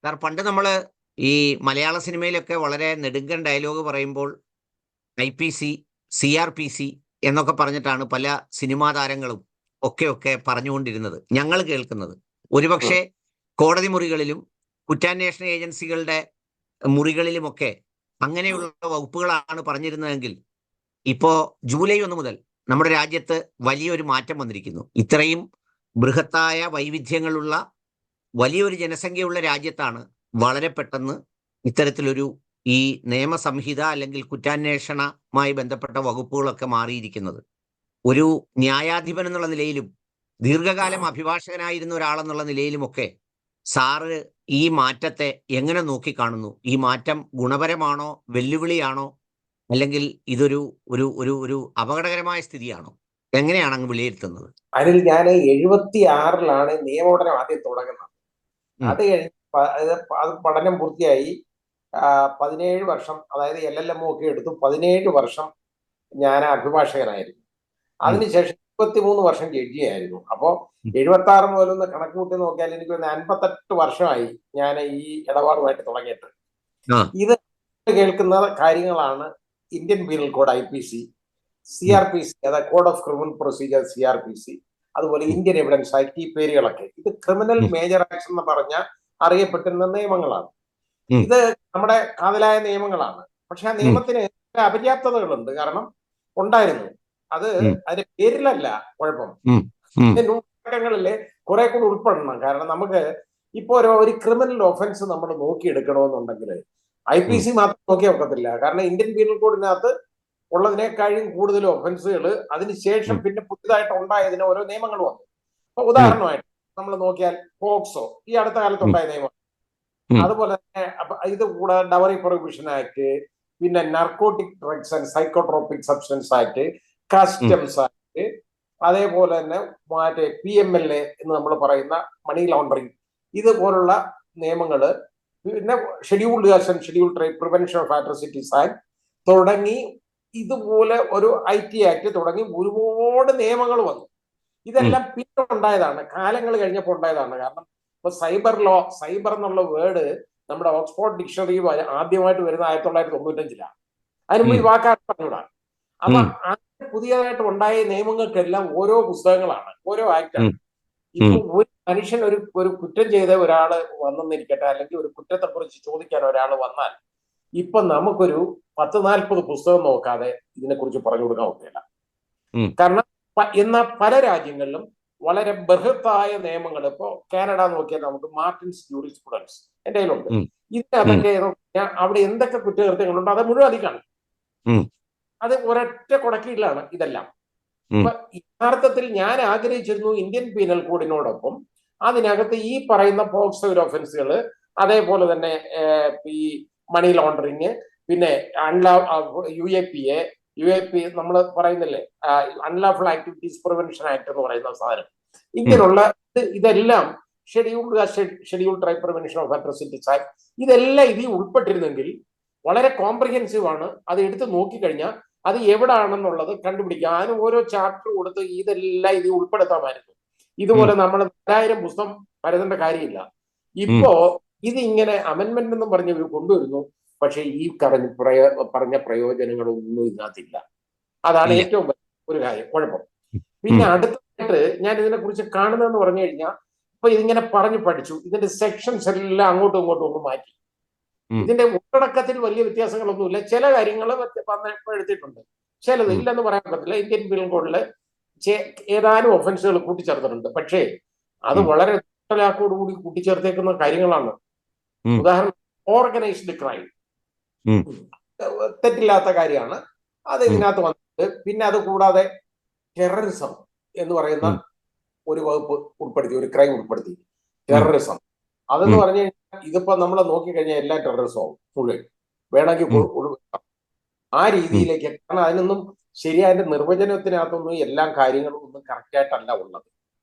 Sir പണ്ട് നമ്മൾ ഈ മലയാള സിനിമയിലൊക്കെ വളരെ നെടുങ്കൻ ഡയലോഗ് പറയുമ്പോൾ IPC CRPC എന്നൊക്കെ പറഞ്ഞിട്ടാണ് പല സിനിമാ താരങ്ങളും ഒക്കെ പറഞ്ഞുകൊണ്ടിരുന്നത്, ഞങ്ങൾ കേൾക്കുന്നത്. ഉം. ഒരുപക്ഷെ കോടതി മുറികളിലും കുറ്റാന്വേഷണ ഏജൻസികളുടെ മുറികളിലുമൊക്കെ അങ്ങനെയുള്ള വകുപ്പുകളാണ് പറഞ്ഞിരുന്നതെങ്കിൽ ഇപ്പോ ജൂലൈ 1 മുതൽ നമ്മുടെ രാജ്യത്ത് വലിയൊരു മാറ്റം വന്നിരിക്കുന്നു. ഇത്രയും ബൃഹത്തായ വൈവിധ്യങ്ങളുള്ള വലിയൊരു ജനസംഖ്യയുള്ള രാജ്യത്താണ് വളരെ പെട്ടെന്ന് ഇത്തരത്തിലൊരു ഈ നിയമസംഹിത അല്ലെങ്കിൽ കുറ്റാന്വേഷണവുമായി ബന്ധപ്പെട്ട വകുപ്പുകളൊക്കെ മാറിയിരിക്കുന്നത്. ഒരു ന്യായാധിപൻ എന്നുള്ള നിലയിലും ദീർഘകാലം അഭിഭാഷകനായിരുന്ന ഒരാളെന്നുള്ള നിലയിലുമൊക്കെ സാറ് ഈ മാറ്റത്തെ എങ്ങനെ നോക്കിക്കാണുന്നു? ഈ മാറ്റം ഗുണപരമാണോ, വെല്ലുവിളിയാണോ, അല്ലെങ്കിൽ ഇതൊരു ഒരു ഒരു ഒരു അപകടകരമായ സ്ഥിതിയാണോ? എങ്ങനെയാണ് അങ്ങ് വിലയിരുത്തുന്നത്? അതിൽ ഞാൻ 76-ലാണ് നിയമപഠനം ആദ്യം തുടങ്ങുന്നത്. ഉം, അത് കഴിഞ്ഞ് അത് പഠനം പൂർത്തിയായി 17 വർഷം, അതായത് LLM ഒക്കെ എടുത്തു 17 വർഷം ഞാൻ അഭിഭാഷകനായിരുന്നു. ഉം, അതിനുശേഷം 23 വർഷം ജഡ്ജിയായിരുന്നു. അപ്പോൾ ഉം. 76 മുതലൊന്ന് കണക്ക് കൂട്ടി നോക്കിയാൽ എനിക്ക് 58 വർഷമായി ഞാൻ ഈ ഇടപാടുമായിട്ട് തുടങ്ങിയിട്ട്. ആ, ഇത് കേൾക്കുന്ന കാര്യങ്ങളാണ് ഇന്ത്യൻ പീനൽ കോഡ് IPC, ഉം, CRPC, അതായത് code of criminal procedure CRPC, അതുപോലെ ഉം, ഇന്ത്യൻ എവിഡൻസ് ആക്ട്, ഈ പേരുകളൊക്കെ ഇത് ക്രിമിനൽ ഉം, മേജർ ആക്ഷൻ എന്ന് പറഞ്ഞ അറിയപ്പെട്ടിരുന്ന നിയമങ്ങളാണ്. ഉം, ഇത് നമ്മുടെ കാതലായ നിയമങ്ങളാണ്. പക്ഷെ ആ ഉം, നിയമത്തിന് അപര്യാപ്തതകളുണ്ട്. കാരണം ഉണ്ടായിരുന്നു, അത് ഉം, അതിന്റെ പേരിലല്ല കുഴപ്പം, ഉം, ഉം, ന്യൂനപക്ഷങ്ങളില് കുറെ കൂടി ഉൾപ്പെടണം. കാരണം നമുക്ക് ഇപ്പോ ഒരു ക്രിമിനൽ ഒഫൻസ് നമ്മൾ നോക്കിയെടുക്കണമെന്നുണ്ടെങ്കിൽ IPC മാത്രം നോക്കിയാൽ ഒക്കത്തില്ല. കാരണം ഇന്ത്യൻ പീനൽ കോഡിനകത്ത് ഉള്ളതിനേക്കാളും കൂടുതൽ ഒഫൻസുകൾ അതിനുശേഷം ഉം, പിന്നെ പുതിയതായിട്ട് ഉണ്ടായതിന് ഓരോ നിയമങ്ങൾ വന്നു. അപ്പൊ ഉം, ഉദാഹരണമായിട്ട് നമ്മൾ നോക്കിയാൽ പോക്സോ ഈ അടുത്ത കാലത്ത് ഉണ്ടായ നിയമം. ഉം, അതുപോലെ തന്നെ ഇത് കൂടാതെ ഡവറി പ്രൊഹിബിഷൻ ആക്ട്, പിന്നെ narcotic drugs and psychotropic substance act, ഉം, കസ്റ്റംസ് ആക്ട്, അതേപോലെ തന്നെ മറ്റേ PMLA എന്ന് നമ്മൾ പറയുന്ന മണി ലോണ്ടറിങ്, ഇതുപോലുള്ള നിയമങ്ങള്, പിന്നെ scheduled caste and scheduled tribe prevention of atrocities act തുടങ്ങി ഇതുപോലെ ഒരു IT ആക്ട് തുടങ്ങി ഒരുപാട് നിയമങ്ങൾ വന്നു. ഉം, ഇതെല്ലാം പിന്നെ ഉണ്ടായതാണ്, കാലങ്ങൾ കഴിഞ്ഞപ്പോൾ ഉണ്ടായതാണ്. കാരണം ഇപ്പൊ സൈബർ എന്നുള്ള വേർഡ് നമ്മുടെ ഓക്സ്ഫോർഡ് ഡിക്ഷണറി ആദ്യമായിട്ട് വരുന്ന 1995-ലാണ്. അതിനുമ്പ് ഉം, ഈ വാക്കാർ പറഞ്ഞൂടാ. അപ്പൊ ഉം, പുതിയതായിട്ട് ഉണ്ടായ നിയമങ്ങൾക്കെല്ലാം ഓരോ പുസ്തകങ്ങളാണ്, ഓരോ ആക്ടാണ്. ഉം, ഇപ്പൊ ഉം, ഒരു മനുഷ്യൻ ഒരു കുറ്റം ചെയ്ത ഒരാള് വന്നെന്നിരിക്കട്ടെ, അല്ലെങ്കിൽ ഒരു കുറ്റത്തെ കുറിച്ച് ചോദിക്കാൻ ഒരാൾ വന്നാൽ ഇപ്പൊ നമുക്കൊരു 10-40 പുസ്തകം നോക്കാതെ ഇതിനെക്കുറിച്ച് പറഞ്ഞു കൊടുക്കാൻ ഒക്കില്ല. ഉം, കാരണം എന്നാൽ പല രാജ്യങ്ങളിലും വളരെ ബൃഹത്തായ നിയമങ്ങൾ, ഇപ്പോ കാനഡ നോക്കിയാൽ നമുക്ക് മാർട്ടിൻസ് ജൂറിസ്പ്രുഡൻസ് എൻ്റെ കയ്യിലുണ്ട്. ഉം, ഉം, ഇതിനകത്തൊക്കെ അവിടെ എന്തൊക്കെ കുറ്റകൃത്യങ്ങളുണ്ടോ അത് മുഴുവൻ അതിൽ കാണും. ഉം, അത് ഒരൊറ്റ കുടക്കീഴിലാണ് ഇതെല്ലാം. ഉം, അപ്പൊ യഥാർത്ഥത്തിൽ ഞാൻ ആഗ്രഹിച്ചിരുന്നു ഇന്ത്യൻ പീനൽ കോഡിനോടൊപ്പം അതിനകത്ത് ഈ പറയുന്ന പോക്സോ ഒഫൻസുകൾ, അതേപോലെ തന്നെ ഈ മണി ലോണ്ടറിങ്, പിന്നെ UAP നമ്മൾ പറയുന്നില്ലേ, അൺലാഫുൾ ആക്ടിവിറ്റീസ് പ്രിവെൻഷൻ ആക്ട് എന്ന് പറയുന്ന സാധനം, ഉം, ഇങ്ങനെയുള്ള ഇതെല്ലാം scheduled tribe prevention of atrocities act, ഇതെല്ലാം ഇതിൽ ഉൾപ്പെട്ടിരുന്നെങ്കിൽ വളരെ കോംപ്രിഹെൻസീവ് ആണ്. അത് എടുത്ത് നോക്കിക്കഴിഞ്ഞാൽ അത് എവിടാണെന്നുള്ളത് കണ്ടുപിടിക്കാം. അതിന് ഓരോ ചാപ്റ്റർ കൊടുത്ത് ഇതെല്ലാം ഇതിൽ ഉൾപ്പെടുത്താമായിരുന്നു. ഇതുപോലെ നമ്മൾ 4000 പുസ്തകം പരതേണ്ട കാര്യമില്ല. ഇപ്പോ ഇത് ഇങ്ങനെ അമെന്റ്മെന്റ് എന്ന് പറഞ്ഞ് ഇവർ കൊണ്ടുവരുന്നു. പക്ഷെ ഈ പറഞ്ഞ പ്രയോജനങ്ങളൊന്നും ഇതിനകത്തില്ല. അതാണ് ഇല്ല. ഏറ്റവും വലിയ ഒരു കാര്യം, കുഴപ്പം. ഉം, പിന്നെ അടുത്തായിട്ട് ഞാൻ ഇതിനെ കുറിച്ച് കാണുന്നതെന്ന് പറഞ്ഞു കഴിഞ്ഞാൽ, ഇപ്പൊ ഇതിങ്ങനെ പറഞ്ഞു പഠിച്ചു, ഇതിന്റെ സെക്ഷൻസ് എല്ലാം അങ്ങോട്ടും ഇങ്ങോട്ടും ഒന്ന് മാറ്റി. ഉം, ഇതിന്റെ ഉള്ളടക്കത്തിൽ വലിയ വ്യത്യാസങ്ങളൊന്നുമില്ല. ചില കാര്യങ്ങൾ എടുത്തിട്ടുണ്ട്, ചിലത് ഉം, ഇല്ലെന്ന് പറയാൻ പറ്റില്ല. ഇന്ത്യൻ പീനൽ കോഡില് ഏതാനും ഒഫൻസുകൾ കൂട്ടിച്ചേർത്തിട്ടുണ്ട്. പക്ഷേ അത് ഉം, വളരെ കൂടി കൂട്ടിച്ചേർത്തേക്കുന്ന കാര്യങ്ങളാണ്. ഉം, ഉദാഹരണം, ഓർഗനൈസ്ഡ് ക്രൈം ഉം, തെറ്റില്ലാത്ത കാര്യമാണ്, അത് ഉം, ഇതിനകത്ത് വന്നിട്ട്. പിന്നെ അത് കൂടാതെ ടെററിസം എന്ന് പറയുന്ന ഉം, ഒരു വകുപ്പ് ഉൾപ്പെടുത്തി, ഒരു ക്രൈം ഉൾപ്പെടുത്തി, ഉം, ടെററിസം. അതെന്ന് ഉം, പറഞ്ഞു കഴിഞ്ഞാൽ ഇതിപ്പോ നമ്മൾ നോക്കിക്കഴിഞ്ഞാൽ എല്ലാ ടെററിസവും മുഴുവൻ വേണമെങ്കിൽ ഉം, ആ രീതിയിലേക്ക്. കാരണം അതിനൊന്നും ശരിയായ നിർവചനത്തിനകത്തൊന്നും എല്ലാ കാര്യങ്ങളും ഒന്നും കറക്റ്റായിട്ടല്ല ഉള്ളത്.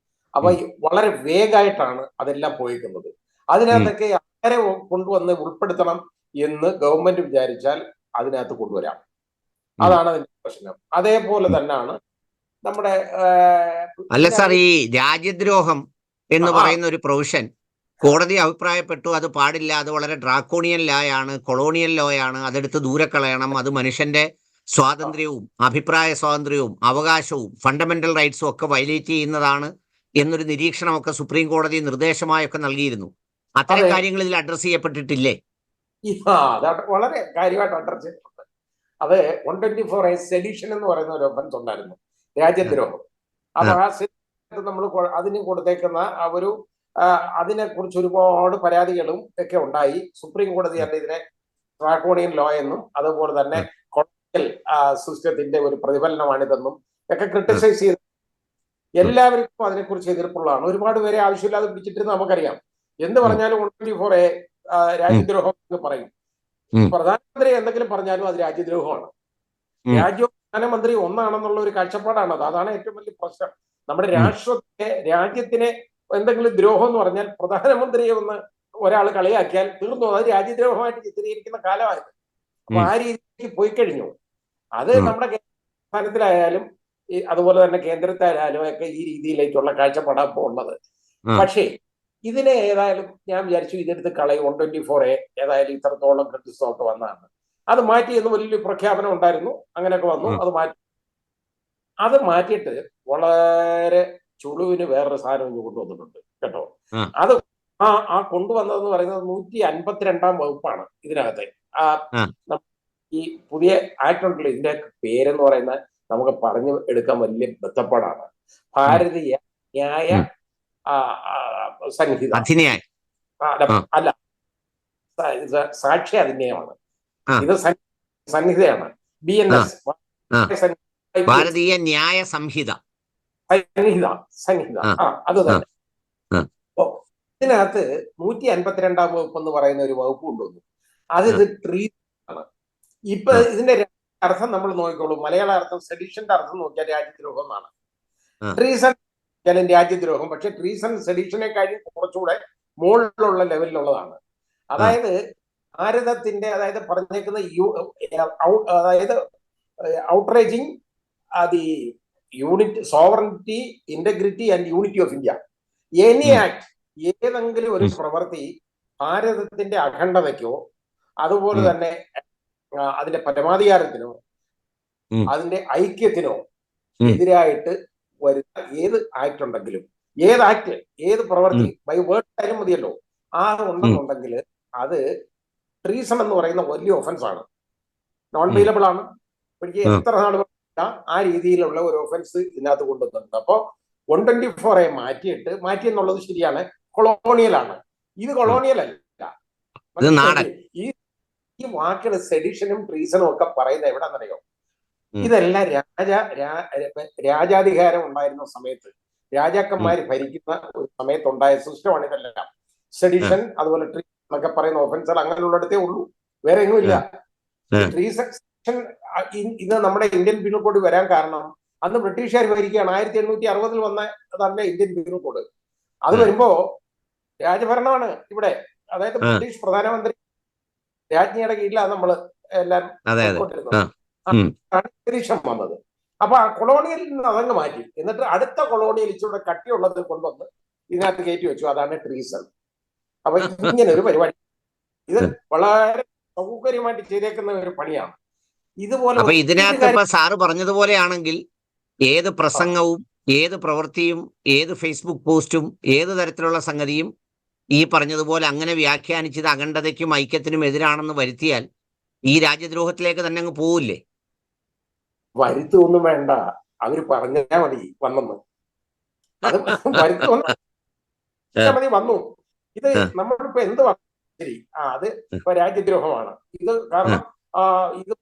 അപ്പൊ ഉം, വളരെ വേഗമായിട്ടാണ് അതെല്ലാം പോയിരിക്കുന്നത്. ഉം, അതിനകത്തൊക്കെ ആരെ കൊണ്ടുവന്ന് ഉൾപ്പെടുത്തണം എന്ന് ഗവൺമെന്റ് വിചാരിച്ചാൽ അതിനകത്ത് കൊണ്ടുവരാം. ഉം, അതാണ് അതിന്റെ പ്രശ്നം. അതേപോലെ ഉം. തന്നെയാണ് നമ്മുടെ അല്ല സാർ, ഈ രാജ്യദ്രോഹം എന്ന് ആ പറയുന്ന ഒരു പ്രൊവിഷൻ കോടതി അഭിപ്രായപ്പെട്ടു അത് പാടില്ല, അത് വളരെ ഡ്രാക്കോണിയൻ ലായാണ്, കൊളോണിയൽ ലോയാണ്, അതെടുത്ത് ദൂരെ കളയണം, അത് മനുഷ്യന്റെ സ്വാതന്ത്ര്യവും അഭിപ്രായ സ്വാതന്ത്ര്യവും അവകാശവും ഫണ്ടമെന്റൽ റൈറ്റ്സും ഒക്കെ വയലേറ്റ് ചെയ്യുന്നതാണ് എന്നൊരു നിരീക്ഷണമൊക്കെ സുപ്രീം കോടതി നിർദ്ദേശമായൊക്കെ നൽകിയിരുന്നു. അത്തരം അതെ. കാര്യങ്ങൾ ഇതിൽ അഡ്രസ് ചെയ്യപ്പെട്ടിട്ടില്ലേ? അത് വളരെ കാര്യമായിട്ട് അഡ്രസ് ചെയ്തിട്ടുണ്ട്. അത് 124A സെഡിഷൻ എന്ന് പറയുന്ന ഒരു ഒഫൻസ് ഉണ്ടായിരുന്നു, രാജ്യദ്രോഹം. അപ്പൊ ആ നമ്മൾ അതിന് കൊടുത്തേക്കുന്ന ആ ഒരു അതിനെ കുറിച്ച് ഒരുപാട് പരാതികളും ഒക്കെ ഉണ്ടായി. സുപ്രീം കോടതി തന്നെ ഇതിനെ ഡ്രാക്കോണിയൻ ലോ എന്നും അതുപോലെ തന്നെ കൊളോണിയൽ സിസ്റ്റത്തിന്റെ ഒരു പ്രതിഫലനമാണിതെന്നും ഒക്കെ ക്രിട്ടിസൈസ് ചെയ്ത് എല്ലാവർക്കും അതിനെക്കുറിച്ച് എതിർപ്പുള്ളതാണ്. ഒരുപാട് പേരെ ആവശ്യമില്ലാതെ പിടിച്ചിട്ടിരുന്ന് നമുക്കറിയാം. എന്ത് പറഞ്ഞാലും 124A രാജ്യദ്രോഹം എന്ന് പറയും. പ്രധാനമന്ത്രി എന്തെങ്കിലും പറഞ്ഞാലും അത് രാജ്യദ്രോഹമാണ്. രാജ്യവും പ്രധാനമന്ത്രി ഒന്നാണെന്നുള്ള ഒരു കാഴ്ചപ്പാടാണ് അത്. അതാണ് ഏറ്റവും വലിയ പ്രശ്നം. നമ്മുടെ രാജ്യത്തിനെ എന്തെങ്കിലും ദ്രോഹം എന്ന് പറഞ്ഞാൽ പ്രധാനമന്ത്രിയെ ഒന്ന് ഒരാൾ കളിയാക്കിയാൽ തീർന്നു, അത് രാജ്യദ്രോഹമായിട്ട് ചിത്രീകരിക്കുന്ന കാലമായത്. അപ്പൊ ആ രീതിക്ക് പോയി കഴിഞ്ഞു. അത് നമ്മുടെ സംസ്ഥാനത്തിലായാലും അതുപോലെ തന്നെ കേന്ദ്രത്തിലായാലും ഒക്കെ ഈ രീതിയിലേക്കുള്ള കാഴ്ചപ്പാടാണ് ഇപ്പോൾ ഉള്ളത്. പക്ഷേ ഇതിനെ ഏതായാലും ഞാൻ വിചാരിച്ചു ഇതെടുത്ത് കളയും. 124A ഏതായാലും ഇത്രത്തോളം ക്രിറ്റിസിസം ഒക്കെ വന്നതാണ്. അത് മാറ്റി എന്ന് വലിയൊരു പ്രഖ്യാപനം ഉണ്ടായിരുന്നു. അങ്ങനെയൊക്കെ വന്നു. അത് മാറ്റിയിട്ട് വളരെ ചുളുവിന് വേറൊരു സാധനം ഇങ്ങ് കൊണ്ടുവന്നിട്ടുണ്ട് കേട്ടോ. അത് ആ കൊണ്ടുവന്നതെന്ന് പറയുന്നത് 152 വകുപ്പാണ് ഇതിനകത്തെ. ഈ പുതിയ ആക്ട് ഉണ്ടല്ലോ, ഇതിന്റെ പേരെന്ന് പറയുന്ന നമുക്ക് പറഞ്ഞു എടുക്കാൻ വലിയ ബന്ധപ്പാടാണ്. ഭാരതീയ ന്യായ സംഹിത. അല്ല, സാക്ഷ്യ അധിനിയമമാണ് ഇത്. സംഹിതയാണ്. BNS, ഭാരതീയ ന്യായ സംഹിത. സംഹിത അത് തന്നെ. ഇതിനകത്ത് 152 വകുപ്പ് എന്ന് പറയുന്ന ഒരു വകുപ്പ് കൊണ്ടുവന്നു. ഇത് ട്രീസൺ ആണ്. ഇപ്പൊ ഇതിന്റെ അർത്ഥം നമ്മൾ നോക്കിക്കോളൂ. മലയാള അർത്ഥം സെഡിഷന്റെ അർത്ഥം നോക്കിയാൽ രാജ്യദ്രോഹം എന്നാണ്. ട്രീസൺ രാജ്യദ്രോഹം. പക്ഷെ ട്രീസൺ സെഡിഷനെ കഴിഞ്ഞ് കുറച്ചുകൂടെ മുകളിലുള്ള ലെവലിലുള്ളതാണ്. അതായത് ഭാരതത്തിന്റെ, അതായത് പറഞ്ഞേക്കുന്ന അതായത് outraging the unit, sovereignty, integrity and unity of India. Any act, ഏതെങ്കിലും ഒരു പ്രവൃത്തി ഭാരതത്തിന്റെ അഖണ്ഡതയ്ക്കോ അതുപോലെ തന്നെ അതിന്റെ പരമാധികാരത്തിനോ അതിന്റെ ഐക്യത്തിനോ എതിരായിട്ട് വരുന്ന ഏത് ആക്ട് ഉണ്ടെങ്കിലും, ഏത് ആക്ട്, ഏത് പ്രവൃത്തി ബൈ വേർഡ് ആയാലും മതിയല്ലോ, ഉണ്ടെന്നുണ്ടെങ്കിൽ അത് ട്രീസൺ എന്ന് പറയുന്ന വലിയ ഒഫൻസ് ആണ്. നോൺ ബെയിലബിൾ ആണ്. എനിക്ക് എത്ര നാൾ ആ രീതിയിലുള്ള ഒരു ഒഫൻസ് ഇതിനകത്ത് കൊണ്ടുവന്നിട്ടുണ്ട്. അപ്പോ 124A മാറ്റി എന്നുള്ളത് ശരിയാണ്, കൊളോണിയൽ ആണ്. ഇത് കൊളോണിയൽ അല്ല. ഈ വാക്കുകൾ സെഡിഷനും ട്രീസണും ഒക്കെ പറയുന്നത് എവിടെന്നറിയോ? ഇതെല്ലാം രാജാധികാരം ഉണ്ടായിരുന്ന സമയത്ത്, രാജാക്കന്മാര് ഭരിക്കുന്ന ഒരു സമയത്തുണ്ടായ സിസ്റ്റമാണ് ഇതെല്ലാം. സെഡിഷൻ അതുപോലെ ട്രീസൺ എന്നൊക്കെ പറയുന്ന ഒഫൻസുകൾ അങ്ങനെയുള്ളിടത്തേ ഉള്ളൂ, വേറെ എങ്ങും ഇല്ല. ട്രീസൺ ഇത് നമ്മുടെ ഇന്ത്യൻ പീനൽ കോഡ് വരാൻ കാരണം അന്ന് ബ്രിട്ടീഷുകാർ ഭരിക്കുകയാണ്. 1860 വന്ന തന്നെ ഇന്ത്യൻ പീനൽ കോഡ്. അത് വരുമ്പോ രാജഭരണമാണ് ഇവിടെ. അതായത് ബ്രിട്ടീഷ് പ്രധാനമന്ത്രി രാജ്ഞിയുടെ കീഴിലാണ് നമ്മള് എല്ലാം അന്തരീക്ഷം വന്നത്. അപ്പൊ ആ കൊളോണിയലിൽ നിന്ന് അതങ്ങ് മാറ്റി, എന്നിട്ട് അടുത്ത കൊളോണിയൽ ഇച്ചിലൂടെ കട്ടിയുള്ളത് കൊണ്ടുവന്ന് ഇതിനകത്ത് കയറ്റി വെച്ചു. അതാണ് ട്രീസൺ. അപ്പൊ ഇങ്ങനെ ഒരു പരിപാടി, ഇത് വളരെ സൗകര്യമായിട്ട് ചെയ്തേക്കുന്ന ഒരു പണിയാണ്. ഇതുപോലെ അപ്പൊ ഇതിനകത്ത് ഇപ്പൊ സാറ് പറഞ്ഞതുപോലെയാണെങ്കിൽ ഏത് പ്രസംഗവും, ഏത് പ്രവൃത്തിയും, ഏത് ഫേസ്ബുക്ക് പോസ്റ്റും, ഏത് തരത്തിലുള്ള സംഗതിയും ഈ പറഞ്ഞതുപോലെ അങ്ങനെ വ്യാഖ്യാനിച്ചത് അഖണ്ഡതയ്ക്കും ഐക്യത്തിനും എതിരാണെന്ന് വരുത്തിയാൽ ഈ രാജ്യദ്രോഹത്തിലേക്ക് തന്നെ അങ്ങ് പോവില്ലേ? വരുത്തൊന്നും വേണ്ട, അവര് പറഞ്ഞാൽ മതി വന്നെന്ന്. അത് മതി, വന്നു. ഇത് നമ്മളിപ്പോ എന്ത് ശരി, അത് ഇപ്പൊ രാജ്യദ്രോഹമാണ് ഇത്, കാരണം ഇത്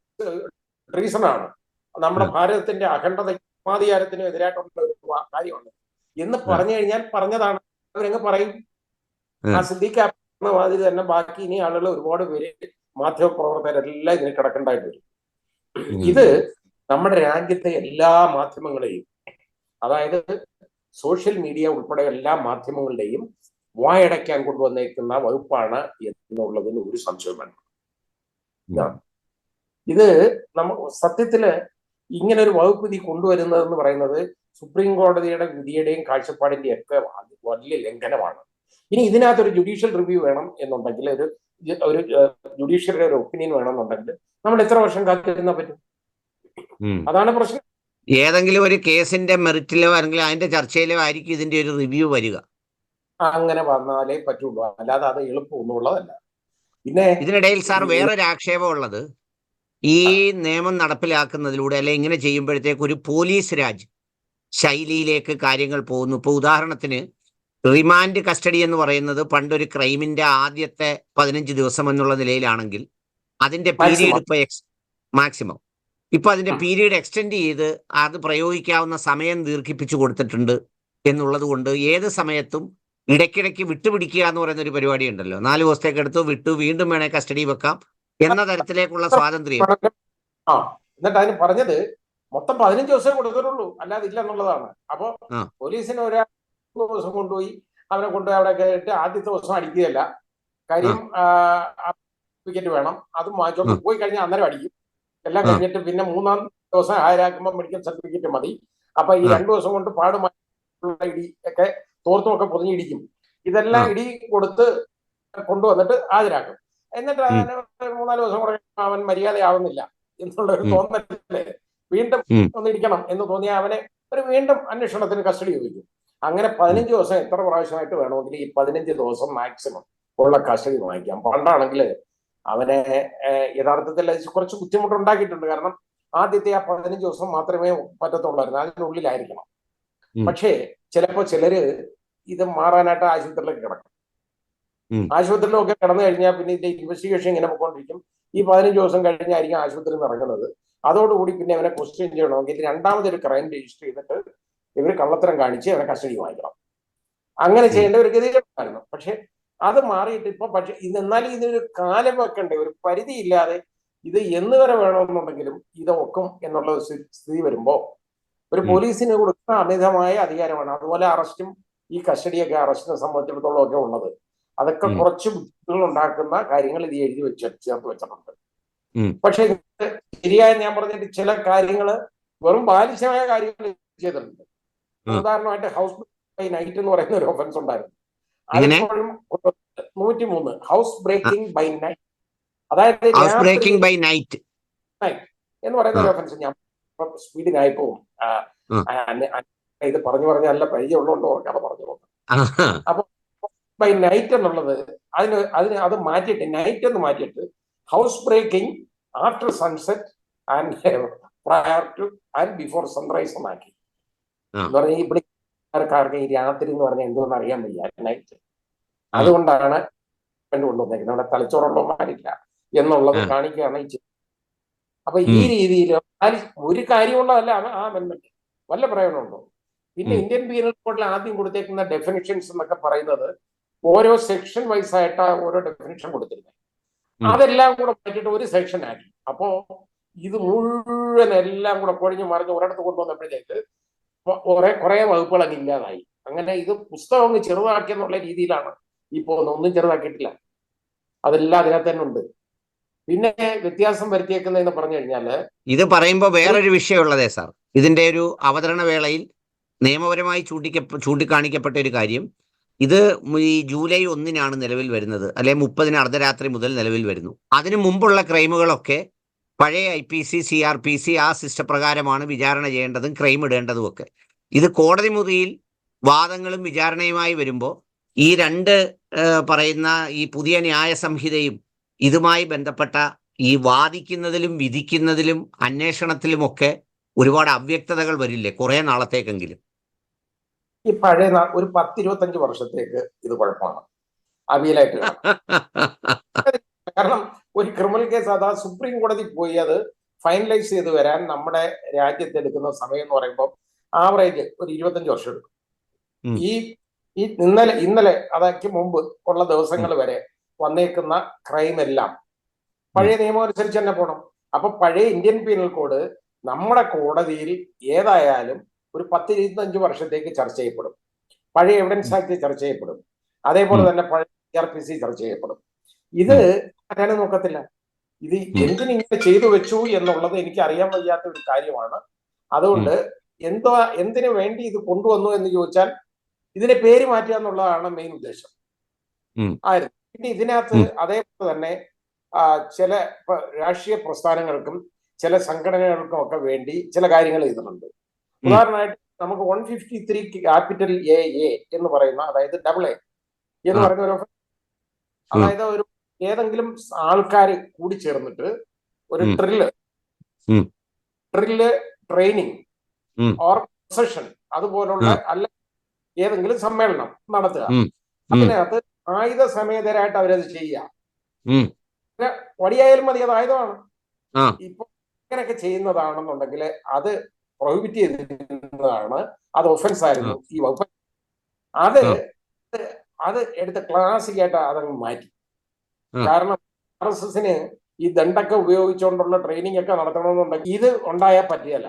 ട്രീസൺ ആണ്, നമ്മുടെ ഭാരതത്തിന്റെ അഖണ്ഡതയ്ക്കും എതിരായിട്ടുള്ള ഒരു കാര്യമാണ് എന്ന് പറഞ്ഞു കഴിഞ്ഞാൽ പറഞ്ഞതാണ്. അവരങ്ങ് പറയും. ആ സിദ്ദീഖ് മാതിരി തന്നെ ബാക്കി ഇനി ആളുകൾ ഒരുപാട് പേര്, മാധ്യമപ്രവർത്തകരെല്ലാം ഇതിന് കിടക്കേണ്ടതായിട്ട് വരും. ഇത് നമ്മുടെ രാജ്യത്തെ എല്ലാ മാധ്യമങ്ങളെയും, അതായത് സോഷ്യൽ മീഡിയ ഉൾപ്പെടെ എല്ലാ മാധ്യമങ്ങളുടെയും വായടയ്ക്കാൻ കൊണ്ടുവന്നേക്കുന്ന വകുപ്പാണ് എന്നുള്ളതിന് ഒരു സംശയം വേണ്ട. ഇത് സത്യത്തില് ഇങ്ങനെ ഒരു വകുപ്പ് നീ കൊണ്ടുവരുന്നതെന്ന് പറയുന്നത് സുപ്രീം കോടതിയുടെ വിധിയുടെയും കാഴ്ചപ്പാടിന്റെയും ഒക്കെ വലിയ ലംഘനമാണ്. ഇനി ഇതിനകത്തൊരു ജുഡീഷ്യൽ റിവ്യൂ വേണം എന്നുണ്ടെങ്കിൽ, ഒരു ജുഡീഷ്യറിയുടെ ഒരു ഒപ്പീനിയൻ വേണമെന്നുണ്ടെങ്കിൽ നമ്മൾ എത്ര വർഷം കാത്തിരുന്നാൽ പറ്റും? അതാണ് പ്രശ്നം. ഏതെങ്കിലും ഒരു കേസിന്റെ മെറിറ്റിലോ അല്ലെങ്കിൽ അതിന്റെ ചർച്ചയിലോ ആയിരിക്കും ഇതിന്റെ ഒരു റിവ്യൂ വരിക. അങ്ങനെ വന്നാലേ പറ്റുള്ളൂ, അല്ലാതെ അത് എളുപ്പമൊന്നുമുള്ളതല്ല. പിന്നെ ഇതിനിടയിൽ സാർ വേറൊരു ആക്ഷേപം ഉള്ളത്, ഈ നിയമം നടപ്പിലാക്കുന്നതിലൂടെ അല്ലെ ഇങ്ങനെ ചെയ്യുമ്പോഴത്തേക്ക് ഒരു പോലീസ് രാജ് ശൈലിയിലേക്ക് കാര്യങ്ങൾ പോകുന്നു. ഇപ്പോൾ ഉദാഹരണത്തിന് റിമാൻഡ് കസ്റ്റഡി എന്ന് പറയുന്നത് പണ്ടൊരു ക്രൈമിന്റെ ആദ്യത്തെ 15 ദിവസം എന്നുള്ള നിലയിലാണെങ്കിൽ അതിന്റെ പീരീഡ് ഇപ്പൊ മാക്സിമം ഇപ്പൊ അതിന്റെ പീരീഡ് എക്സ്റ്റെൻഡ് ചെയ്ത് അത് പ്രയോഗിക്കാവുന്ന സമയം ദീർഘിപ്പിച്ചു കൊടുത്തിട്ടുണ്ട് എന്നുള്ളത് കൊണ്ട് ഏത് സമയത്തും ഇടയ്ക്കിടയ്ക്ക് വിട്ടുപിടിക്കുക എന്ന് പറയുന്ന ഒരു പരിപാടി ഉണ്ടല്ലോ. 4 ദിവസത്തേക്ക് എടുത്ത് വിട്ടു, വീണ്ടും വേണേ കസ്റ്റഡി വെക്കാം എന്ന തരത്തിലേക്കുള്ള സ്വാതന്ത്ര്യം. എന്നിട്ട് അതിന് പറഞ്ഞത് മൊത്തം 15 ദിവസം കൊടുത്തിട്ടുള്ളൂ, അല്ലാതെ ഇല്ല എന്നുള്ളതാണ്. അപ്പൊ പോലീസിന് ഒരാൾ ദിവസം കൊണ്ടുപോയി അവനെ കൊണ്ടുപോയി അവിടെ കേട്ട് ആദ്യത്തെ ദിവസം അടിക്കുകയല്ല കാര്യം. സർട്ടിഫിക്കറ്റ് വേണം, അതും വാങ്ങിച്ചോണ്ട് പോയി കഴിഞ്ഞാൽ അന്നേരം അടിക്കും. എല്ലാം കഴിഞ്ഞിട്ട് പിന്നെ 3-ാം ദിവസം ഹാജരാക്കുമ്പോൾ മെഡിക്കൽ സർട്ടിഫിക്കറ്റ് മതി. അപ്പൊ ഈ 2 ദിവസം കൊണ്ട് പാടുമായിട്ടുള്ള ഇടി ഒക്കെ തോർത്തുമൊക്കെ പൊതിഞ്ഞിടിക്കും. ഇതെല്ലാം ഇടി കൊടുത്ത് കൊണ്ടുവന്നിട്ട് ഹാജരാക്കും. എന്നിട്ട് 3-4 ദിവസം കൂടെ അവൻ മര്യാദയാവുന്നില്ല എന്നുള്ള ഒരു തോന്നലല്ലേ, വീണ്ടും ഒന്ന് ഇരിക്കണം എന്ന് തോന്നിയാൽ അവനെ ഒരു വീണ്ടും അന്വേഷണത്തിന് കസ്റ്റഡി ചോദിക്കും. അങ്ങനെ 15 ദിവസം എത്ര പ്രാവശ്യമായിട്ട് വേണമെങ്കിൽ ഈ 15 ദിവസം മാക്സിമം ഉള്ള കസ്റ്റഡി വാങ്ങിക്കാം. പണ്ടാണെങ്കിൽ അവനെ യഥാർത്ഥത്തിൽ കുറച്ച് ബുദ്ധിമുട്ടുണ്ടാക്കിയിട്ടുണ്ട്. കാരണം ആദ്യത്തെ ആ 15 ദിവസം മാത്രമേ പറ്റത്തുള്ളായിരുന്നു, അതിനുള്ളിലായിരിക്കണം. പക്ഷേ ചിലപ്പോ ചിലര് ഇത് മാറാനായിട്ട് ആശുപത്രിയിലേക്ക് കിടക്കും. ആശുപത്രിയിലൊക്കെ കിടന്നു കഴിഞ്ഞാൽ പിന്നെ ഇതിന്റെ ഇൻവെസ്റ്റിഗേഷൻ ഇങ്ങനെ പോയിക്കൊണ്ടിരിക്കും. ഈ 15 ദിവസം കഴിഞ്ഞായിരിക്കും ആശുപത്രിയിൽ നിന്ന് ഇറങ്ങുന്നത്. അതോടുകൂടി പിന്നെ അവനെ ക്വസ്റ്റ്യൻ ചെയ്യണമെങ്കിൽ രണ്ടാമതൊരു ക്രൈം രജിസ്റ്റർ ചെയ്തിട്ട് ഇവർ കള്ളത്തരം കാണിച്ച് അവനെ കസ്റ്റഡി വാങ്ങിക്കണം. അങ്ങനെ ചെയ്യേണ്ട ഒരു ഗതികേടായിരുന്നു. പക്ഷെ അത് മാറിയിട്ട് ഇപ്പൊ പക്ഷെ എന്നാലും ഇതിനൊരു കാലം വെക്കണ്ടേ, ഒരു പരിധി ഇല്ലാതെ ഇത് എന്ന് വരെ വേണമെന്നുണ്ടെങ്കിലും ഇതൊക്കും എന്നുള്ള സ്ഥിതി വരുമ്പോ ഒരു പോലീസിന് കൊടുക്കുന്ന അമിതമായ അധികാരമാണ്. അതുപോലെ അറസ്റ്റും ഈ കസ്റ്റഡിയൊക്കെ അറസ്റ്റിനെ സംബന്ധിച്ചിടത്തോളം ഒക്കെ ഉള്ളത് അതൊക്കെ കുറച്ച് ബുദ്ധിമുട്ടുകൾ ഉണ്ടാക്കുന്ന കാര്യങ്ങൾ ഇത് എഴുതി ചേർത്ത് വെച്ചിട്ടുണ്ട്. പക്ഷെ ശരിയായ ഞാൻ പറഞ്ഞിട്ട് ചില കാര്യങ്ങൾ വെറും ബാലിശമായ കാര്യങ്ങൾ ചെയ്തിട്ടുണ്ട്. ഉദാഹരണമായിട്ട് ഹൗസ് ബൈ നൈറ്റ് എന്ന് പറയുന്ന ഒരു ഒഫൻസ് ഉണ്ടായിരുന്നു. അതിപ്പോഴും 103 ഹൗസ് ബ്രേക്കിംഗ് ബൈ നൈറ്റ്, അതായത് എന്ന് പറയുന്ന ഒരു ഒഫൻസ്. ഞാൻ സ്പീഡിനായി പോവും, ഇത് പറഞ്ഞു പറഞ്ഞ നല്ല പരിചയമുള്ളതുകൊണ്ട് ഓർക്കാതെ പറഞ്ഞു പോകുന്നത്. അപ്പൊ ബൈ നൈറ്റ് എന്നുള്ളത് അത് മാറ്റിയിട്ട് നൈറ്റ് എന്ന് മാറ്റിയിട്ട് house breaking after sunset and prior to and before sunrise എന്നാക്കി. എന്ന് പറഞ്ഞാൽ ഇവിടെ ആർക്കാർക്ക് ഈ രാത്രി എന്ന് പറഞ്ഞാൽ എന്തോന്ന് അറിയാൻ വയ്യ, നൈറ്റ്. അതുകൊണ്ടാണ് കൊണ്ടുവന്നേക്കുന്നത്, നമ്മുടെ തലച്ചോറുള്ളമാരില്ല എന്നുള്ളത് കാണിക്കുകയാണ് ഈ ചെയ്തത്. അപ്പൊ ഈ രീതിയിൽ ഒരു കാര്യമുള്ളതല്ല ആ അമെന്റ്മെന്റ്, വല്ല പ്രയോജനമുണ്ടോ? പിന്നെ ഇന്ത്യൻ പീനൽ കോഡിൽ ആദ്യം കൊടുത്തേക്കുന്ന ഡെഫിനിഷൻസ് എന്നൊക്കെ പറയുന്നത് ഓരോ സെക്ഷൻ വൈസ് ആയിട്ടാ ഓരോ ഡെഫിനിഷൻ കൊടുത്തിരുന്നത്. അതെല്ലാം കൂടെ മാറ്റിയിട്ട് ഒരു സെക്ഷൻ ആക്കി. അപ്പോ ഇത് മുഴുവൻ എല്ലാം കൂടെ കൊഴിഞ്ഞു മറിഞ്ഞ് ഒരിടത്ത് കൊണ്ടുവന്നപ്പോഴത്തേക്ക് കുറെ വകുപ്പുകൾ അങ്ങ് ഇല്ലാതായി. അങ്ങനെ ഇത് പുസ്തകം അങ്ങ് ചെറുതാക്കിയെന്നുള്ള രീതിയിലാണ് ഇപ്പോ ഒന്നും ചെറുതാക്കിയിട്ടില്ല, അതെല്ലാം അതിനകത്ത് തന്നെ ഉണ്ട്. പിന്നെ വ്യത്യാസം വരുത്തിയേക്കുന്നതെന്ന് പറഞ്ഞു കഴിഞ്ഞാല് ഇത് പറയുമ്പോൾ വേറൊരു വിഷയമുള്ളതേ സാർ, ഇതിന്റെ ഒരു അവതരണ വേളയിൽ നിയമപരമായി ചൂണ്ടിക്കാണിക്കപ്പെട്ട ഒരു കാര്യം, ഇത് ഈ ജൂലൈ 1-നാണ് നിലവിൽ വരുന്നത്, അല്ലെ 30-ന് അർദ്ധരാത്രി മുതൽ നിലവിൽ വരുന്നു. അതിനു മുമ്പുള്ള ക്രൈമുകളൊക്കെ പഴയ IPC CRPC ആ സിസ്റ്റപ്രകാരമാണ് വിചാരണ ചെയ്യേണ്ടതും ക്രൈം ഇടേണ്ടതും ഒക്കെ. ഇത് കോടതി മുറിയിൽ വാദങ്ങളും വിചാരണയുമായി വരുമ്പോൾ ഈ രണ്ട് പറയുന്ന ഈ പുതിയ ന്യായ സംഹിതയും ഇതുമായി ബന്ധപ്പെട്ട ഈ വാദിക്കുന്നതിലും വിധിക്കുന്നതിലും അന്വേഷണത്തിലുമൊക്കെ ഒരുപാട് അവ്യക്തതകൾ വരില്ലേ കുറെ നാളത്തേക്കെങ്കിലും? ഈ പഴയ ഒരു 10-25 വർഷത്തേക്ക് ഇത് കുഴപ്പമാണ്, അവിയലായിട്ട്. കാരണം ഒരു ക്രിമിനൽ കേസ് അതാ സുപ്രീം കോടതി പോയി അത് ഫൈനലൈസ് ചെയ്ത് വരാൻ നമ്മുടെ രാജ്യത്ത് എടുക്കുന്ന സമയം എന്ന് പറയുമ്പോൾ ആവറേജ് ഒരു 25 വർഷം എടുക്കും. ഈ ഇന്നലെ അതൊക്കെ മുമ്പ് ഉള്ള ദിവസങ്ങൾ വരെ വന്നേക്കുന്ന ക്രൈം എല്ലാം പഴയ നിയമം അനുസരിച്ച് തന്നെ പോകണം. അപ്പൊ പഴയ ഇന്ത്യൻ പീനൽ കോഡ് നമ്മുടെ കോടതിയിൽ ഏതായാലും ഒരു 10-25 വർഷത്തേക്ക് ചർച്ച ചെയ്യപ്പെടും. പഴയ എവിഡൻസ് ആക്ട് ചർച്ച ചെയ്യപ്പെടും, അതേപോലെ തന്നെ പഴയ CRPC ചർച്ച ചെയ്യപ്പെടും. ഇത് മാറ്റാനും നോക്കത്തില്ല. ഇത് എന്തിനിങ്ങനെ ചെയ്തു വെച്ചു എന്നുള്ളത് എനിക്ക് അറിയാൻ വയ്യാത്ത ഒരു കാര്യമാണ്. അതുകൊണ്ട് എന്തിനു വേണ്ടി ഇത് കൊണ്ടുവന്നു എന്ന് ചോദിച്ചാൽ ഇതിന്റെ പേര് മാറ്റുക എന്നുള്ളതാണ് മെയിൻ ഉദ്ദേശം. ഉം. ആയിരുന്നു. പിന്നെ ഇതിനകത്ത് ഉം. അതേപോലെ തന്നെ ചില രാഷ്ട്രീയ പ്രസ്ഥാനങ്ങൾക്കും ചില സംഘടനകൾക്കും ഒക്കെ വേണ്ടി ചില കാര്യങ്ങൾ ചെയ്തിട്ടുണ്ട്. ഉദാഹരണമായിട്ട് നമുക്ക് 153 ക്യാപിറ്റൽ എ എന്ന് പറയുന്ന, അതായത് ഡബിൾ എ എന്ന് ആ. പറയുന്ന ഒരു അതായത് ഒരു ഏതെങ്കിലും ആൾക്കാർ കൂടി ചേർന്നിട്ട് ഒരു ഉം. ഡ്രില്ല് ഉം. ട്രെയിനിങ് ഉം. ഓർ സെഷൻ അതുപോലുള്ള ആ. അല്ല ഏതെങ്കിലും സമ്മേളനം നടത്തുക. ഉം. ഉം. അതിനകത്ത് ആയുധ സമേതരായിട്ട് അവരത് ചെയ്യുക. ഉം. വടിയായാലും മതി, അത് ആയുധമാണ്. ആ. ഇപ്പൊ ഇങ്ങനെയൊക്കെ ചെയ്യുന്നതാണെന്നുണ്ടെങ്കിൽ അത് പ്രൊഹിബിറ്റ് ചെയ്തിരുന്നതാണ്, അത് ഒഫൻസ് ആയിരുന്നു ഈ വകുപ്പ്. അത് അത് എടുത്ത് ക്ലാസിക്കായിട്ട് അതങ്ങ് മാറ്റി. കാരണം RSSന് ഈ ദണ്ടൊക്കെ ഉപയോഗിച്ചുകൊണ്ടുള്ള ട്രെയിനിങ് ഒക്കെ നടത്തണമെന്നുണ്ടെങ്കിൽ ഇത് ഉണ്ടായാൽ പറ്റിയല്ല.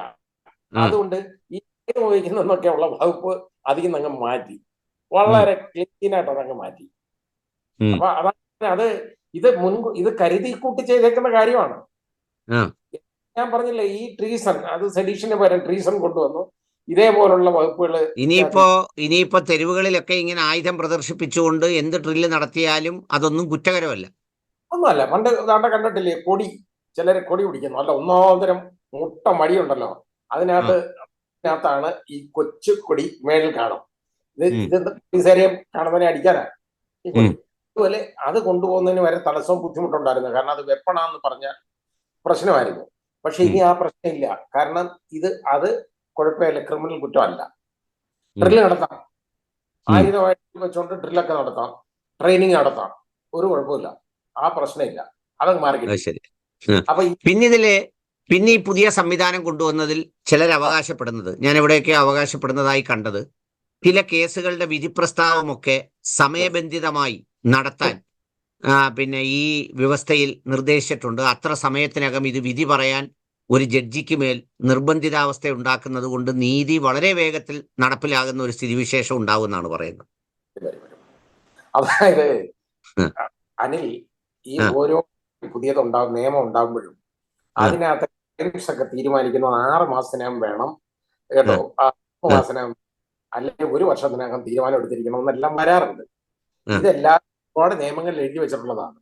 അതുകൊണ്ട് ഈ ഉപയോഗിക്കുന്നതൊക്കെ ഉള്ള വകുപ്പ് അധികം അങ്ങ് മാറ്റി, വളരെ ക്ലീനായിട്ട് അതങ്ങ് മാറ്റി. അപ്പൊ അതാണ് ഇത് കരുതി കൂട്ടി ചെയ്തേക്കുന്ന കാര്യമാണ്. ഞാൻ പറഞ്ഞില്ലേ, ഈ ട്രീസൺ, അത് സെഡീഷന് പകരം ട്രീസൺ കൊണ്ടുവന്നു. ഇതേപോലുള്ള വകുപ്പുകൾ ഇനിയിപ്പോ തെരുവുകളിലൊക്കെ ഇങ്ങനെ ആയുധം പ്രദർശിപ്പിച്ചുകൊണ്ട് എന്ത് ഡ്രില്ല് നടത്തിയാലും അതൊന്നും കുറ്റകരമല്ല. ഒന്നുമല്ല. പണ്ട് താണ്ട കണ്ടിട്ടില്ലേ, ചിലര് കൊടി പിടിക്കുന്നു, അല്ല ഒന്നാന്തരം മുട്ട മടിയുണ്ടല്ലോ, അതിനകത്താണ് ഈ കൊച്ചു കൊടി മേളിൽ കാണും. ഇത് പോലീസുകാരെയും കാണുന്നതിനെ അടിക്കാനാ ഈ കൊടി. അതുപോലെ അത് കൊണ്ടുപോകുന്നതിന് വരെ തടസ്സവും ബുദ്ധിമുട്ടുണ്ടായിരുന്നു. കാരണം അത് വെപ്പണാന്ന് പറഞ്ഞ പ്രശ്നമായിരുന്നു. പക്ഷെ ഇനി ആ പ്രശ്നമില്ല. കാരണം അത് കുഴപ്പമില്ല, ക്രിമിനൽ കുറ്റമല്ല. ഡ്രില്ല് നടത്താം, ആയുധമായിട്ട് വെച്ചുകൊണ്ട് ഡ്രില്ലൊക്കെ നടത്താം, ട്രെയിനിങ് നടത്താം, ഒരു കുഴപ്പമില്ല, ആ പ്രശ്നമില്ല. അതങ്ങ് മാറി. ശരി. അപ്പൊ പിന്നെ ഈ പുതിയ സംവിധാനം കൊണ്ടുവന്നതിൽ ചിലർ അവകാശപ്പെടുന്നത്, ഞാൻ എവിടെയൊക്കെ അവകാശപ്പെടുന്നതായി കണ്ടത്, ചില കേസുകളുടെ വിധി പ്രസ്താവമൊക്കെ സമയബന്ധിതമായി നടത്താൻ പിന്നെ ഈ വ്യവസ്ഥയിൽ നിർദ്ദേശിച്ചിട്ടുണ്ട്. അത്ര സമയത്തിനകം ഇത് വിധി പറയാൻ ഒരു ജഡ്ജിക്ക് മേൽ നിർബന്ധിതാവസ്ഥ ഉണ്ടാക്കുന്നത് കൊണ്ട് നീതി വളരെ വേഗത്തിൽ നടപ്പിലാകുന്ന ഒരു സ്ഥിതിവിശേഷം ഉണ്ടാവുമെന്നാണ് പറയുന്നത്. അതായത് അനിൽ, ഈ ഓരോ പുതിയതുണ്ടാകും നിയമം ഉണ്ടാകുമ്പോഴും അതിനകത്ത് ഒക്കെ തീരുമാനിക്കുന്നത് 6 മാസത്തിനകം വേണം കേട്ടോ, 6 മാസത്തിനകം അല്ലെങ്കിൽ 1 വർഷത്തിനകം തീരുമാനം എടുത്തിരിക്കണം എന്നെല്ലാം വരാറുണ്ട്. ഇതെല്ലാം ഒരുപാട് നിയമങ്ങളിൽ എഴുതി വെച്ചിട്ടുള്ളതാണ്.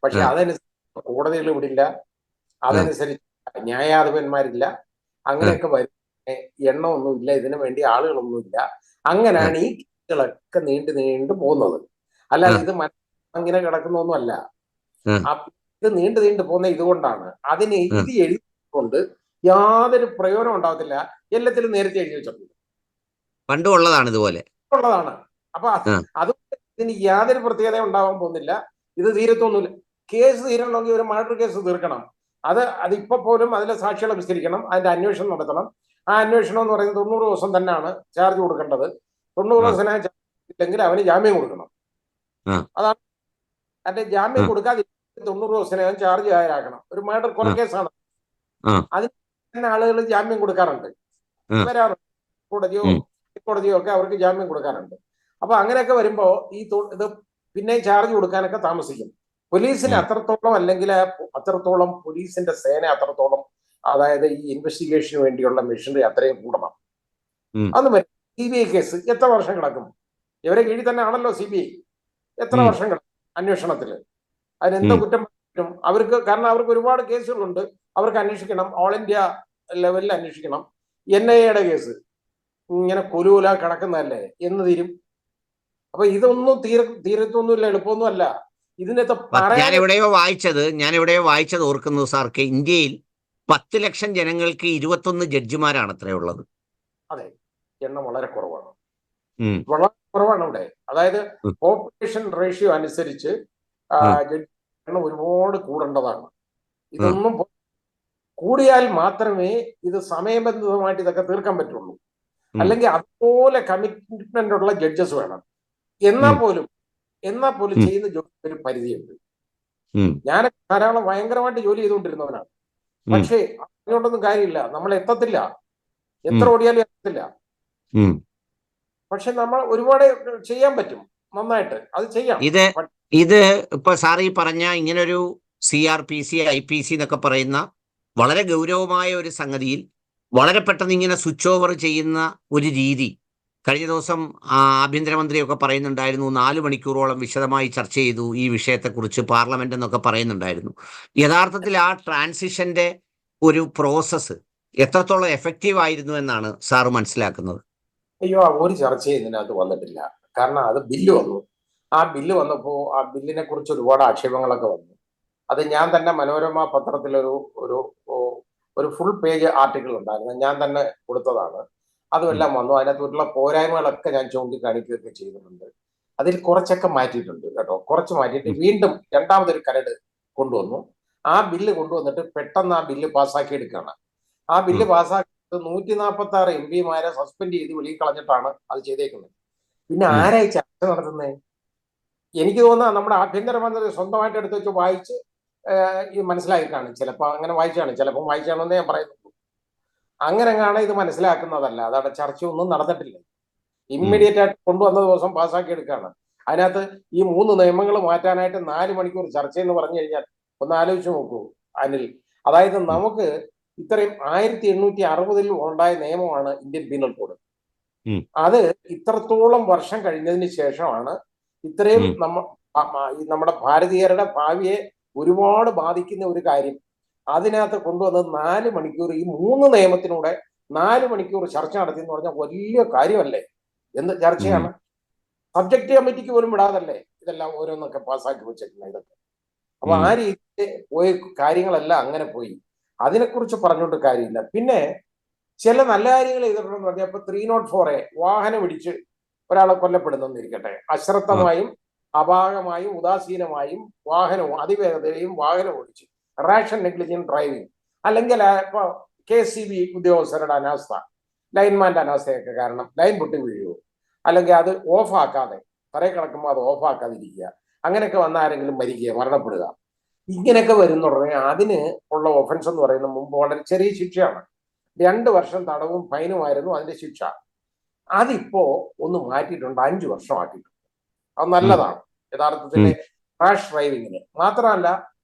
പക്ഷെ അതനുസരിച്ച് കോടതികൾ വിടില്ല, അതനുസരിച്ച് ന്യായാധിപന്മാരില്ല, അങ്ങനെയൊക്കെ വരുന്ന എണ്ണമൊന്നുമില്ല, ഇതിനു വേണ്ടി ആളുകളൊന്നുമില്ല. അങ്ങനെയാണ് ഈ കേസുകളൊക്കെ നീണ്ടു പോകുന്നത്. അല്ലാതെ ഇത് അങ്ങനെ കിടക്കുന്നൊന്നുമല്ല. ഇത് നീണ്ടു പോകുന്ന ഇതുകൊണ്ടാണ്. അതിന് ഇത് എഴുതിക്കൊണ്ട് യാതൊരു പ്രയോജനം ഉണ്ടാകത്തില്ല. എല്ലാത്തിലും നേരത്തെ എഴുതി വെച്ചിട്ടുണ്ട്, പണ്ടും ഉള്ളതാണ്, ഇതുപോലെ ഉള്ളതാണ്. അപ്പൊ അതുകൊണ്ട് ഇതിന് യാതൊരു പ്രത്യേകത ഉണ്ടാവാൻ പോകുന്നില്ല. ഇത് തീരത്തൊന്നുമില്ല. കേസ് തീരണമെങ്കിൽ ഒരു മർഡർ കേസ് തീർക്കണം. അതിപ്പോ പോലും അതിലെ സാക്ഷികളെ വിസ്തരിക്കണം, അതിന്റെ അന്വേഷണം നടത്തണം. ആ അന്വേഷണം എന്ന് പറയുന്നത് 90 ദിവസം തന്നെയാണ് ചാർജ് കൊടുക്കേണ്ടത്. 90 ദിവസത്തിനകം ചാർജ് ഇല്ലെങ്കിൽ അവന് ജാമ്യം കൊടുക്കണം. അതാണ് അതിന്റെ ജാമ്യം കൊടുക്കാതെ 90 ദിവസത്തിനകം ചാർജ് ഹാജരാക്കണം. ഒരു മർഡർ കൊലക്കേസാണ്. അതിന് തന്നെ ആളുകൾ ജാമ്യം കൊടുക്കാറുണ്ട്, വരാറുണ്ട്. കോടതിയോ ഒക്കെ അവർക്ക് ജാമ്യം കൊടുക്കാറുണ്ട്. അപ്പൊ അങ്ങനെയൊക്കെ വരുമ്പോ ഇത് പിന്നെ ചാർജ് കൊടുക്കാനൊക്കെ താമസിക്കും. പോലീസിന് അത്രത്തോളം, അല്ലെങ്കിൽ അത്രത്തോളം പോലീസിന്റെ സേന അത്രത്തോളം, അതായത് ഈ ഇൻവെസ്റ്റിഗേഷന് വേണ്ടിയുള്ള മെഷീനറി അത്രയും കൂടണം. അതൊന്നും വരും. CBI കേസ് എത്ര വർഷം കിടക്കും? ഇവരെ കീഴിൽ തന്നെ ആണല്ലോ CBI. എത്ര വർഷം കിടക്കും അന്വേഷണത്തില്? അതിനെന്താ കുറ്റം പറ്റും അവർക്ക്? കാരണം അവർക്ക് ഒരുപാട് കേസുകളുണ്ട്, അവർക്ക് അന്വേഷിക്കണം. ഓൾ ഇന്ത്യ ലെവലിൽ അന്വേഷിക്കണം. NIA കേസ് ഇങ്ങനെ കൊലൂല കിടക്കുന്നതല്ലേ, എന്ന് തീരും? അപ്പൊ ഇതൊന്നും തീരത്തൊന്നുമില്ല, എളുപ്പമൊന്നും അല്ല. ഇതിനകത്ത് ഞാൻ എവിടെയോ വായിച്ചത് ഓർക്കുന്നു സാർക്ക്, ഇന്ത്യയിൽ 10 ലക്ഷം ജനങ്ങൾക്ക് 21 ജഡ്ജിമാരാണ് അത്രേ ഉള്ളത്. അതെ, എണ്ണം വളരെ കുറവാണ്, വളരെ കുറവാണ് ഇവിടെ. അതായത് പോപ്പുലേഷൻ റേഷ്യോ അനുസരിച്ച് ജഡ്ജി എണ്ണം ഒരുപാട് കൂടേണ്ടതാണ്. ഇതൊന്നും കൂടിയാൽ മാത്രമേ ഇത് സമയബന്ധിതമായിട്ട് ഇതൊക്കെ തീർക്കാൻ പറ്റുള്ളൂ. അല്ലെങ്കിൽ അതുപോലെ കമ്മിറ്റ്മെന്റ് ഉള്ള ജഡ്ജസ് വേണം. എന്നാൽ പോലും ചെയ്യുന്ന ജോലി ഒരു പരിധിയുണ്ട്. ഞാൻ ധാരാളം ഭയങ്കരമായിട്ട് ജോലി ചെയ്തുകൊണ്ടിരുന്നവനാണ്. പക്ഷേ അതിനോടൊന്നും കാര്യമില്ല, നമ്മൾ എത്തത്തില്ല, എത്ര ഓടിയാലും എത്തത്തില്ല. പക്ഷെ നമ്മൾ ഒരുപാട് ചെയ്യാൻ പറ്റും, നന്നായിട്ട് അത് ചെയ്യാം. ഇത് ഇപ്പൊ സാർ ഈ പറഞ്ഞ ഇങ്ങനൊരു CRPC IPC എന്നൊക്കെ പറയുന്ന വളരെ ഗൗരവമായ ഒരു സംഗതിയിൽ വളരെ പെട്ടെന്ന് ഇങ്ങനെ സ്വിച്ച് ഓവർ ചെയ്യുന്ന ഒരു രീതി കഴിഞ്ഞ ദിവസം ആഭ്യന്തരമന്ത്രിയൊക്കെ പറയുന്നുണ്ടായിരുന്നു 4 മണിക്കൂറോളം വിശദമായി ചർച്ച ചെയ്തു ഈ വിഷയത്തെക്കുറിച്ച് പാർലമെന്റ് എന്നൊക്കെ പറയുന്നുണ്ടായിരുന്നു. യഥാർത്ഥത്തിൽ ആ ട്രാൻസിഷന്റെ ഒരു പ്രോസസ്സ് എത്രത്തോളം എഫക്റ്റീവ് ആയിരുന്നു എന്നാണ് സാറ് മനസ്സിലാക്കുന്നത്? അയ്യോ, ഒരു ചർച്ചയും ഇതിനകത്ത് വന്നിട്ടില്ല. കാരണം അത് ബില്ല് വന്നു. ആ ബില്ല് വന്നപ്പോൾ ആ ബില്ലിനെ കുറിച്ച് ഒരുപാട് ആക്ഷേപങ്ങളൊക്കെ വന്നു. അത് ഞാൻ തന്നെ മനോരമ പത്രത്തിലൊരു ഒരു ഒരു ഫുൾ പേജ് ആർട്ടിക്കിൾ ഉണ്ടായിരുന്നു, ഞാൻ തന്നെ കൊടുത്തതാണ്. അതുമെല്ലാം വന്നു. അതിനകത്തുള്ള പോരായ്മകളൊക്കെ ഞാൻ ചൂണ്ടിക്കാണിക്കുകയൊക്കെ ചെയ്തിട്ടുണ്ട്. അതിൽ കുറച്ചൊക്കെ മാറ്റിയിട്ടുണ്ട് കേട്ടോ. കുറച്ച് മാറ്റിയിട്ട് വീണ്ടും രണ്ടാമതൊരു കരട് കൊണ്ടുവന്നു. ആ ബില്ല് കൊണ്ടുവന്നിട്ട് പെട്ടെന്ന് ആ ബില്ല് പാസ്സാക്കി എടുക്കുകയാണ്. ആ ബില്ല് പാസ്സാക്കി 146 MP സസ്പെൻഡ് ചെയ്ത് വെളിയിൽ കളഞ്ഞിട്ടാണ് അത് ചെയ്തേക്കുന്നത്. പിന്നെ ആരായി ചർച്ച നടത്തുന്നത്? എനിക്ക് തോന്നുന്നത് നമ്മുടെ ആഭ്യന്തരമന്ത്രി സ്വന്തമായിട്ട് എടുത്ത് വെച്ച് വായിച്ച് ഇത് മനസ്സിലാക്കി കാണും. ചിലപ്പോൾ അങ്ങനെ വായിച്ചാണ്, ചിലപ്പോൾ വായിച്ചാണെന്ന് ഞാൻ പറയുന്നുള്ളൂ. അങ്ങനെ കാണാൻ ഇത് മനസ്സിലാക്കുന്നതല്ല. അതാണ്, ചർച്ചയൊന്നും നടന്നിട്ടില്ല. ഇമ്മീഡിയറ്റ് ആയിട്ട് കൊണ്ടുവന്ന ദിവസം പാസ്സാക്കി എടുക്കുകയാണ്. അതിനകത്ത് ഈ 3 നിയമങ്ങൾ മാറ്റാനായിട്ട് 4 മണിക്കൂർ ചർച്ച എന്ന് പറഞ്ഞു കഴിഞ്ഞാൽ ഒന്ന് ആലോചിച്ച് നോക്കൂ അനിൽ. അതായത് നമുക്ക് ഇത്രയും 1860 ഉണ്ടായ നിയമമാണ് ഇന്ത്യൻ പീനൽ കോഡ്. അത് ഇത്രത്തോളം വർഷം കഴിഞ്ഞതിന് ശേഷമാണ് ഇത്രയും നമ്മുടെ ഭാരതീയരുടെ ഭാവിയെ ഒരുപാട് ബാധിക്കുന്ന ഒരു കാര്യം അതിനകത്ത് കൊണ്ടുവന്നത് 4 മണിക്കൂർ. ഈ 3 നിയമത്തിലൂടെ 4 മണിക്കൂർ ചർച്ച നടത്തി എന്ന് പറഞ്ഞാൽ വലിയ കാര്യമല്ലേ? എന്ത് ചർച്ചയാണ്? സബ്ജക്ട് കമ്മിറ്റിക്ക് പോലും വിടാതല്ലേ ഇതെല്ലാം ഓരോന്നൊക്കെ പാസ്സാക്കി വെച്ചിട്ടുണ്ട് ഇതൊക്കെ. അപ്പൊ ആ രീതിയിൽ പോയി കാര്യങ്ങളെല്ലാം അങ്ങനെ പോയി. അതിനെക്കുറിച്ച് പറഞ്ഞുകൊണ്ട് കാര്യമില്ല. പിന്നെ ചില നല്ല കാര്യങ്ങൾ ചെയ്തിട്ടുണ്ടെന്ന് പറഞ്ഞാൽ ഇപ്പൊ 304A വാഹനം ഇടിച്ച് ഒരാളെ കൊല്ലപ്പെടുന്നെന്നിരിക്കട്ടെ, അശ്രദ്ധമായും അപാകമായും ഉദാസീനമായും വാഹനവും അതിവേഗതയും വാഹനം ഓടിച്ച് റാഷൻ നെഗ്ലിജന്റ് ഡ്രൈവിംഗ്, അല്ലെങ്കിൽ ഇപ്പൊ KCB ഉദ്യോഗസ്ഥരുടെ അനാസ്ഥ, ലൈൻമാന്റെ അനാസ്ഥയൊക്കെ കാരണം ലൈൻ പൊട്ടി വീഴുകയോ, അല്ലെങ്കിൽ അത് ഓഫാക്കാതെ തറയിൽ കിടക്കുമ്പോൾ അത് ഓഫാക്കാതിരിക്കുക, അങ്ങനെയൊക്കെ വന്ന ആരെങ്കിലും മരിക്കുക, മരണപ്പെടുക, ഇങ്ങനെയൊക്കെ വരുന്നുടനെ അതിന് ഉള്ള ഒഫൻസ് എന്ന് പറയുന്നത് മുമ്പ് വളരെ ചെറിയ ശിക്ഷയാണ്. 2 വർഷം തടവും ഫൈനുമായിരുന്നു അതിന്റെ ശിക്ഷ. അതിപ്പോ ഒന്ന് മാറ്റിയിട്ടുണ്ട്, 5 വർഷം ആക്കിയിട്ടുണ്ട്. അത് നല്ലതാണ് യഥാർത്ഥത്തിൽ റാഷ് ഡ്രൈവിങ്ങിന്. മാത്രമല്ല,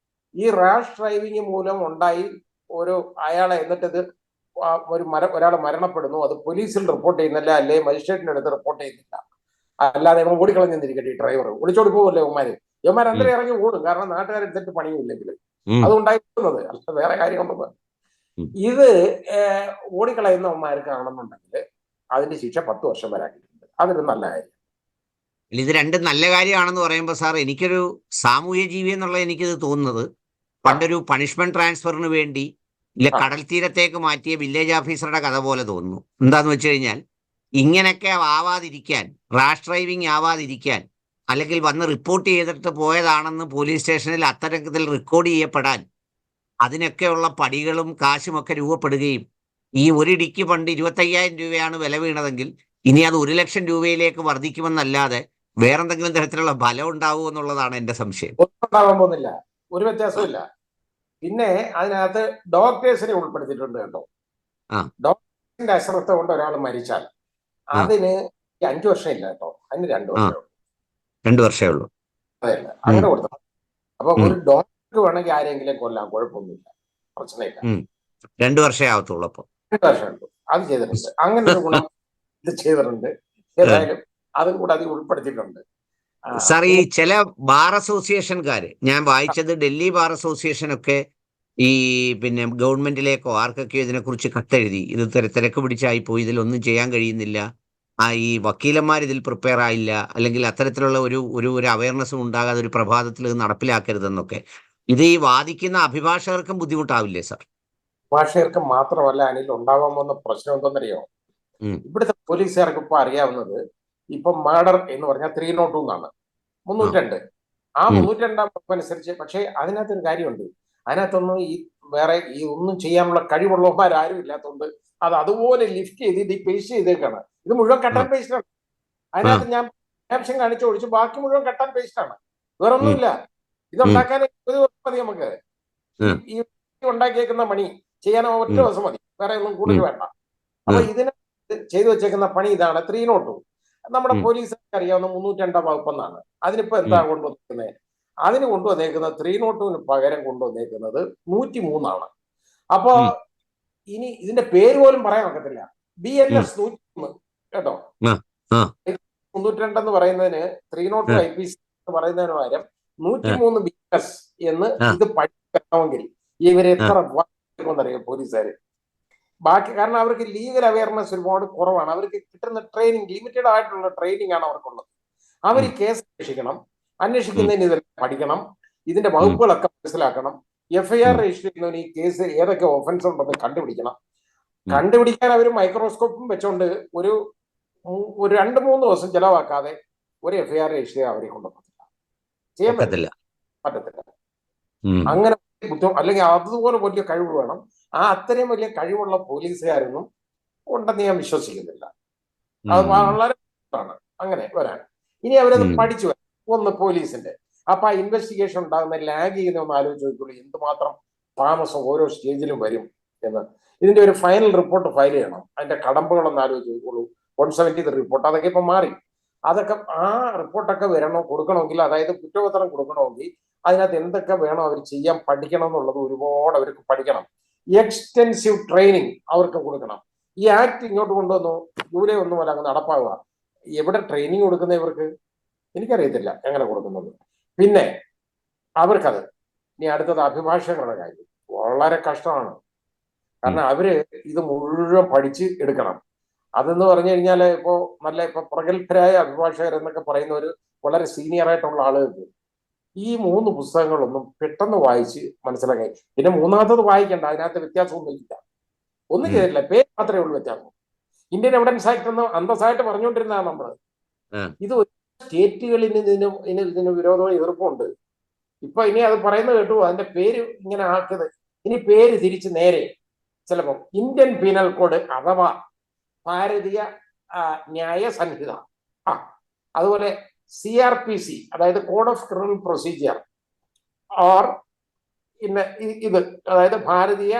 ഈ റാഷ് ഡ്രൈവിങ് മൂലം ഉണ്ടായി അയാളെ എന്നിട്ടത് ഒരാൾ മരണപ്പെടുന്നു, അത് പോലീസിൽ റിപ്പോർട്ട് ചെയ്യുന്നില്ല, അല്ലെ മജിസ്ട്രേറ്റിന്റെ അടുത്ത് റിപ്പോർട്ട് ചെയ്യുന്നില്ല, അല്ലാതെ ഇവൻ ഓടിക്കളഞ്ഞിരിക്കട്ടെ, ഈ ഡ്രൈവർ ഒളിച്ചോടി പോകല്ലേ ഇവന്മാർ അന്നേരം ഇറങ്ങി ഓടും, കാരണം നാട്ടുകാരെടുത്തിട്ട് പണിയില്ലെങ്കിൽ അതുണ്ടായി പോകുന്നത്, അല്ല വേറെ കാര്യമുണ്ടെന്ന്. ഇത് ഓടിക്കളയുന്നവന്മാർക്കാണെന്നുണ്ടെങ്കിൽ അതിന്റെ ശിക്ഷ 10 വർഷം വരെ ആക്കിയിട്ടുണ്ട്. അതൊരു നല്ല കാര്യം. ഇത് രണ്ടും നല്ല കാര്യമാണെന്ന് പറയുമ്പോൾ സാർ, എനിക്കൊരു സാമൂഹ്യ ജീവി എന്നുള്ള എനിക്കിത് തോന്നുന്നത് പണ്ടൊരു പണിഷ്മെന്റ് ട്രാൻസ്ഫറിന് വേണ്ടി കടൽ തീരത്തേക്ക് മാറ്റിയ വില്ലേജ് ഓഫീസറുടെ കഥ പോലെ തോന്നുന്നു. എന്താന്ന് വെച്ച് കഴിഞ്ഞാൽ, ഇങ്ങനെയൊക്കെ ആവാതിരിക്കാൻ, റാഷ് ഡ്രൈവിംഗ് ആവാതിരിക്കാൻ, അല്ലെങ്കിൽ വന്ന് റിപ്പോർട്ട് ചെയ്തിട്ട് പോയതാണെന്ന് പോലീസ് സ്റ്റേഷനിൽ അത്തരത്തിൽ റെക്കോർഡ് ചെയ്യപ്പെടാൻ അതിനൊക്കെയുള്ള പടികളും കാശുമൊക്കെ രൂപപ്പെടുകയും, ഈ ഒരിടിക്ക് പണ്ട് 25,000 രൂപയാണ് വില വീണതെങ്കിൽ ഇനി അത് 1,00,000 രൂപയിലേക്ക് വർദ്ധിക്കുമെന്നല്ലാതെ വേറെന്തെങ്കിലും തരത്തിലുള്ള ഫലം ഉണ്ടാവുമോ എന്നുള്ളതാണ് എന്റെ സംശയം. ഒന്നും ഉണ്ടാവാൻ പോകുന്നില്ല, ഒരു വ്യത്യാസമില്ല. പിന്നെ അതിനകത്ത് ഡോക്ടേഴ്സിനെ ഉൾപ്പെടുത്തിയിട്ടുണ്ട് കേട്ടോ. ഡോക്ടേഴ്സിന്റെ അശ്രദ്ധ കൊണ്ട് ഒരാൾ മരിച്ചാൽ അതിന് 5 വർഷം ഇല്ല കേട്ടോ, അതിന് 2 വർഷമേ ഉള്ളൂ. 2 വർഷമേ ഉള്ളൂ. അതെയല്ല, അങ്ങനെ കൊടുത്തത്. അപ്പൊ ഒരു ഡോക്ടർക്ക് വേണമെങ്കിൽ ആരെങ്കിലും കൊല്ലാം, കുഴപ്പമൊന്നുമില്ല, പ്രശ്നമില്ല. 2 വർഷമേ ആവത്തുള്ളൂ. അപ്പൊ 2 വർഷം ഉള്ളൂ. അത് ചെയ്തിട്ടുണ്ട്, അങ്ങനെ ഒരു ഗുണം ഇത് ചെയ്തിട്ടുണ്ട്. ഏതായാലും അതും കൂടെ അതിൽ ഉൾപ്പെടുത്തിയിട്ടുണ്ട്. സാർ, ഈ ചില ബാർ അസോസിയേഷൻകാര്, ഞാൻ വായിച്ചത് ഡൽഹി ബാർ അസോസിയേഷൻ ഒക്കെ ഈ ഗവൺമെന്റിലേക്കോ ആർക്കൊക്കെയോ ഇതിനെക്കുറിച്ച് കത്തെഴുതി, ഇത് തിരക്ക് പിടിച്ചായിപ്പോയി, ഇതിലൊന്നും ചെയ്യാൻ കഴിയുന്നില്ല, ഈ വക്കീലന്മാർ ഇതിൽ പ്രിപ്പയർ ആയില്ല, അല്ലെങ്കിൽ അത്തരത്തിലുള്ള ഒരു അവയർനെസ്സും ഉണ്ടാകാതെ ഒരു പ്രഭാതത്തിൽ ഇത് നടപ്പിലാക്കരുതെന്നൊക്കെ. ഇത് ഈ വാദിക്കുന്ന അഭിഭാഷകർക്കും ബുദ്ധിമുട്ടാവില്ലേ സാർ? അഭിഭാഷകർക്ക് മാത്രമല്ല അനിൽ, ഉണ്ടാവാൻ പോകുന്ന പ്രശ്നം എന്തെന്നറിയോ? ഇവിടുത്തെ പോലീസുകാർക്ക് ഇപ്പൊ അറിയാവുന്നത് ഇപ്പൊ മർഡർ എന്ന് പറഞ്ഞാൽ 302 എന്നാണ്, 302. ആ 302-ാം വകുപ്പ് അനുസരിച്ച്. പക്ഷേ അതിനകത്തൊരു കാര്യമുണ്ട്, അതിനകത്തൊന്നും വേറെ ഒന്നും ചെയ്യാനുള്ള കഴിവുള്ളവന്മാരും ഇല്ലാത്തതുകൊണ്ട് അത് അതുപോലെ ലിഫ്റ്റ് ചെയ്ത് പേസ്റ്റ് ചെയ്തേക്കാണ്. ഇത് മുഴുവൻ കട്ട് ആൻഡ് പേസ്റ്റ് ആണ്. അതിനകത്ത് ഞാൻ ആപ്ഷൻ കാണിച്ച് ഒഴിച്ച് ബാക്കി മുഴുവൻ കട്ട് ആൻഡ് പേസ്റ്റ് ആണ്, വേറൊന്നുമില്ല. ഇതുണ്ടാക്കാൻ 20 ദിവസം മതി നമുക്ക്. ഈ ഉണ്ടാക്കിയേക്കുന്ന പണി ചെയ്യാൻ 1 ദിവസം മതി, വേറെ ഒന്നും കൂടുതൽ വേണ്ട. അപ്പൊ ഇതിന് ചെയ്തു വെച്ചേക്കുന്ന പണി ഇതാണ്. 302 നമ്മുടെ പോലീസുകാർക്ക് അറിയാവുന്ന 302-ാം വകുപ്പെന്നാണ്. അതിനിപ്പോ എന്താ കൊണ്ടുവന്നേക്കുന്നത്? അതിന് കൊണ്ടുവന്നേക്കുന്നത് 302-ന് പകരം കൊണ്ടുവന്നേക്കുന്നത് 103 ആണ്. അപ്പൊ ഇനി ഇതിന്റെ പേര് പോലും പറയാൻ ഒക്കത്തില്ല, BNS 103 കേട്ടോ. ആ 92 എന്ന് പറയുന്നതിന് 302 ആ IPC എന്ന് പറയുന്നതിന് പകരം ആ 103 BS എന്ന് ആ ഇത് പഠിക്കണമെങ്കിൽ ഇവർ ആ എത്ര അറിയാം പോലീസുകാർ. ബാക്കി കാരണം അവർക്ക് ലീഗൽ അവയർനെസ് ഒരുപാട് കുറവാണ്. അവർക്ക് കിട്ടുന്ന ട്രെയിനിങ് ലിമിറ്റഡ് ആയിട്ടുള്ള ട്രെയിനിങ് ആണ് അവർക്കുള്ളത്. അവർ ഉം, കേസ് അന്വേഷിക്കണം, ഉം, അന്വേഷിക്കുന്നതിന് ഇതെല്ലാം പഠിക്കണം, ഇതിന്റെ ഉം, വകുപ്പുകളൊക്കെ മനസ്സിലാക്കണം, FIR ഉം, രജിസ്റ്റർ ചെയ്യുന്നതിന് ഈ കേസ് ഏതൊക്കെ ഒഫൻസ് ഉണ്ടെന്ന് കണ്ടുപിടിക്കണം. ഉം. കണ്ടുപിടിക്കാൻ അവർ മൈക്രോസ്കോപ്പും വെച്ചോണ്ട് ഒരു ഒരു 2-3 ദിവസം ചെലവാക്കാതെ ഒരു FIR രജിസ്റ്റർ ചെയ്യാൻ അവരെ കൊണ്ട് ചെയ്യാൻ ഒക്കത്തില്ല. പറ്റത്തില്ല. ഉം, അങ്ങനെ അല്ലെങ്കിൽ അതുപോലെ വലിയ കഴിവ് വേണം. അത്രയും വലിയ കഴിവുള്ള പോലീസുകാരൊന്നും ഉണ്ടെന്ന് ഞാൻ വിശ്വസിക്കുന്നില്ല. അത് ഉം, വളരെ ആണ് അങ്ങനെ വരാൻ. ഇനി അവരത് ഉം. പഠിച്ചു വരാം. ഒന്ന് പോലീസിന്റെ അപ്പൊ ആ ഇൻവെസ്റ്റിഗേഷൻ ഉണ്ടാകുന്ന ലാഗ് ചെയ്യുന്ന ഒന്ന് ആലോചിച്ച് നോക്കിയുള്ളൂ, എന്തുമാത്രം താമസം ഓരോ സ്റ്റേജിലും വരും എന്ന്. ഇതിന്റെ ഒരു ഫൈനൽ റിപ്പോർട്ട് ഫയൽ ചെയ്യണം. അതിന്റെ കടമ്പകളൊന്ന് ആലോചിച്ച് നോക്കിയുള്ളൂ. 170 റിപ്പോർട്ട് അതൊക്കെ ഇപ്പൊ മാറി. അതൊക്കെ ആ റിപ്പോർട്ടൊക്കെ കൊടുക്കണമെങ്കിൽ, അതായത് കുറ്റപത്രം കൊടുക്കണമെങ്കിൽ അതിനകത്ത് എന്തൊക്കെ വേണം അവർ ചെയ്യാൻ പഠിക്കണം എന്നുള്ളത് ഒരുപാട് അവർക്ക് പഠിക്കണം. എക്സ്റ്റെൻസീവ് ട്രെയിനിങ് അവർക്ക് കൊടുക്കണം. ഈ ആക്ട് ഇങ്ങോട്ട് കൊണ്ടുവന്നു ജൂലൈ 1 മുതൽ അങ്ങ് നടപ്പാവുക. എവിടെ ട്രെയിനിങ് കൊടുക്കുന്ന ഇവർക്ക് എനിക്കറിയത്തില്ല എങ്ങനെ കൊടുക്കുന്നത്. പിന്നെ അവർക്കത് ഇനി അടുത്തത് അഭിഭാഷകരുടെ കാര്യം വളരെ കഷ്ടമാണ്. കാരണം അവര് ഇത് മുഴുവൻ പഠിച്ച് എടുക്കണം. അതെന്ന് പറഞ്ഞു കഴിഞ്ഞാൽ ഇപ്പൊ പ്രഗത്ഭരായ അഭിഭാഷകർ എന്നൊക്കെ പറയുന്നവർ വളരെ സീനിയർ ആയിട്ടുള്ള ആളുകൾക്ക് ഈ 3 പുസ്തകങ്ങളൊന്നും പെട്ടെന്ന് വായിച്ച് മനസ്സിലാക്കി. പിന്നെ മൂന്നാമത്തത് വായിക്കണ്ട, അതിനകത്ത് വ്യത്യാസമൊന്നും ഇല്ല. ഒന്നും ചെയ്തിട്ടില്ല, പേര് മാത്രമേ ഉള്ളൂ വ്യത്യാസം. ഇന്ത്യൻ എവിഡൻസ് ആക്ട് എന്ന് അന്തസ്സായിട്ട് പറഞ്ഞുകൊണ്ടിരുന്നതാണ് നമ്മൾ. ഇത് സ്റ്റേറ്റുകളിൽ ഇതിന് വിരോധവും എതിർപ്പുണ്ട്. ഇപ്പൊ ഇനി അത് പറയുന്നത് കേട്ടു, അതിന്റെ പേര് ഇങ്ങനെ ആക്കുന്നത്. ഇനി പേര് തിരിച്ച് നേരെ ചിലപ്പോൾ ഇന്ത്യൻ പീനൽ കോഡ് അഥവാ ഭാരതീയ ന്യായ സംഹിത, അതുപോലെ CRPC അതായത് code of criminal procedure, or ഇത് അതായത് ഭാരതീയ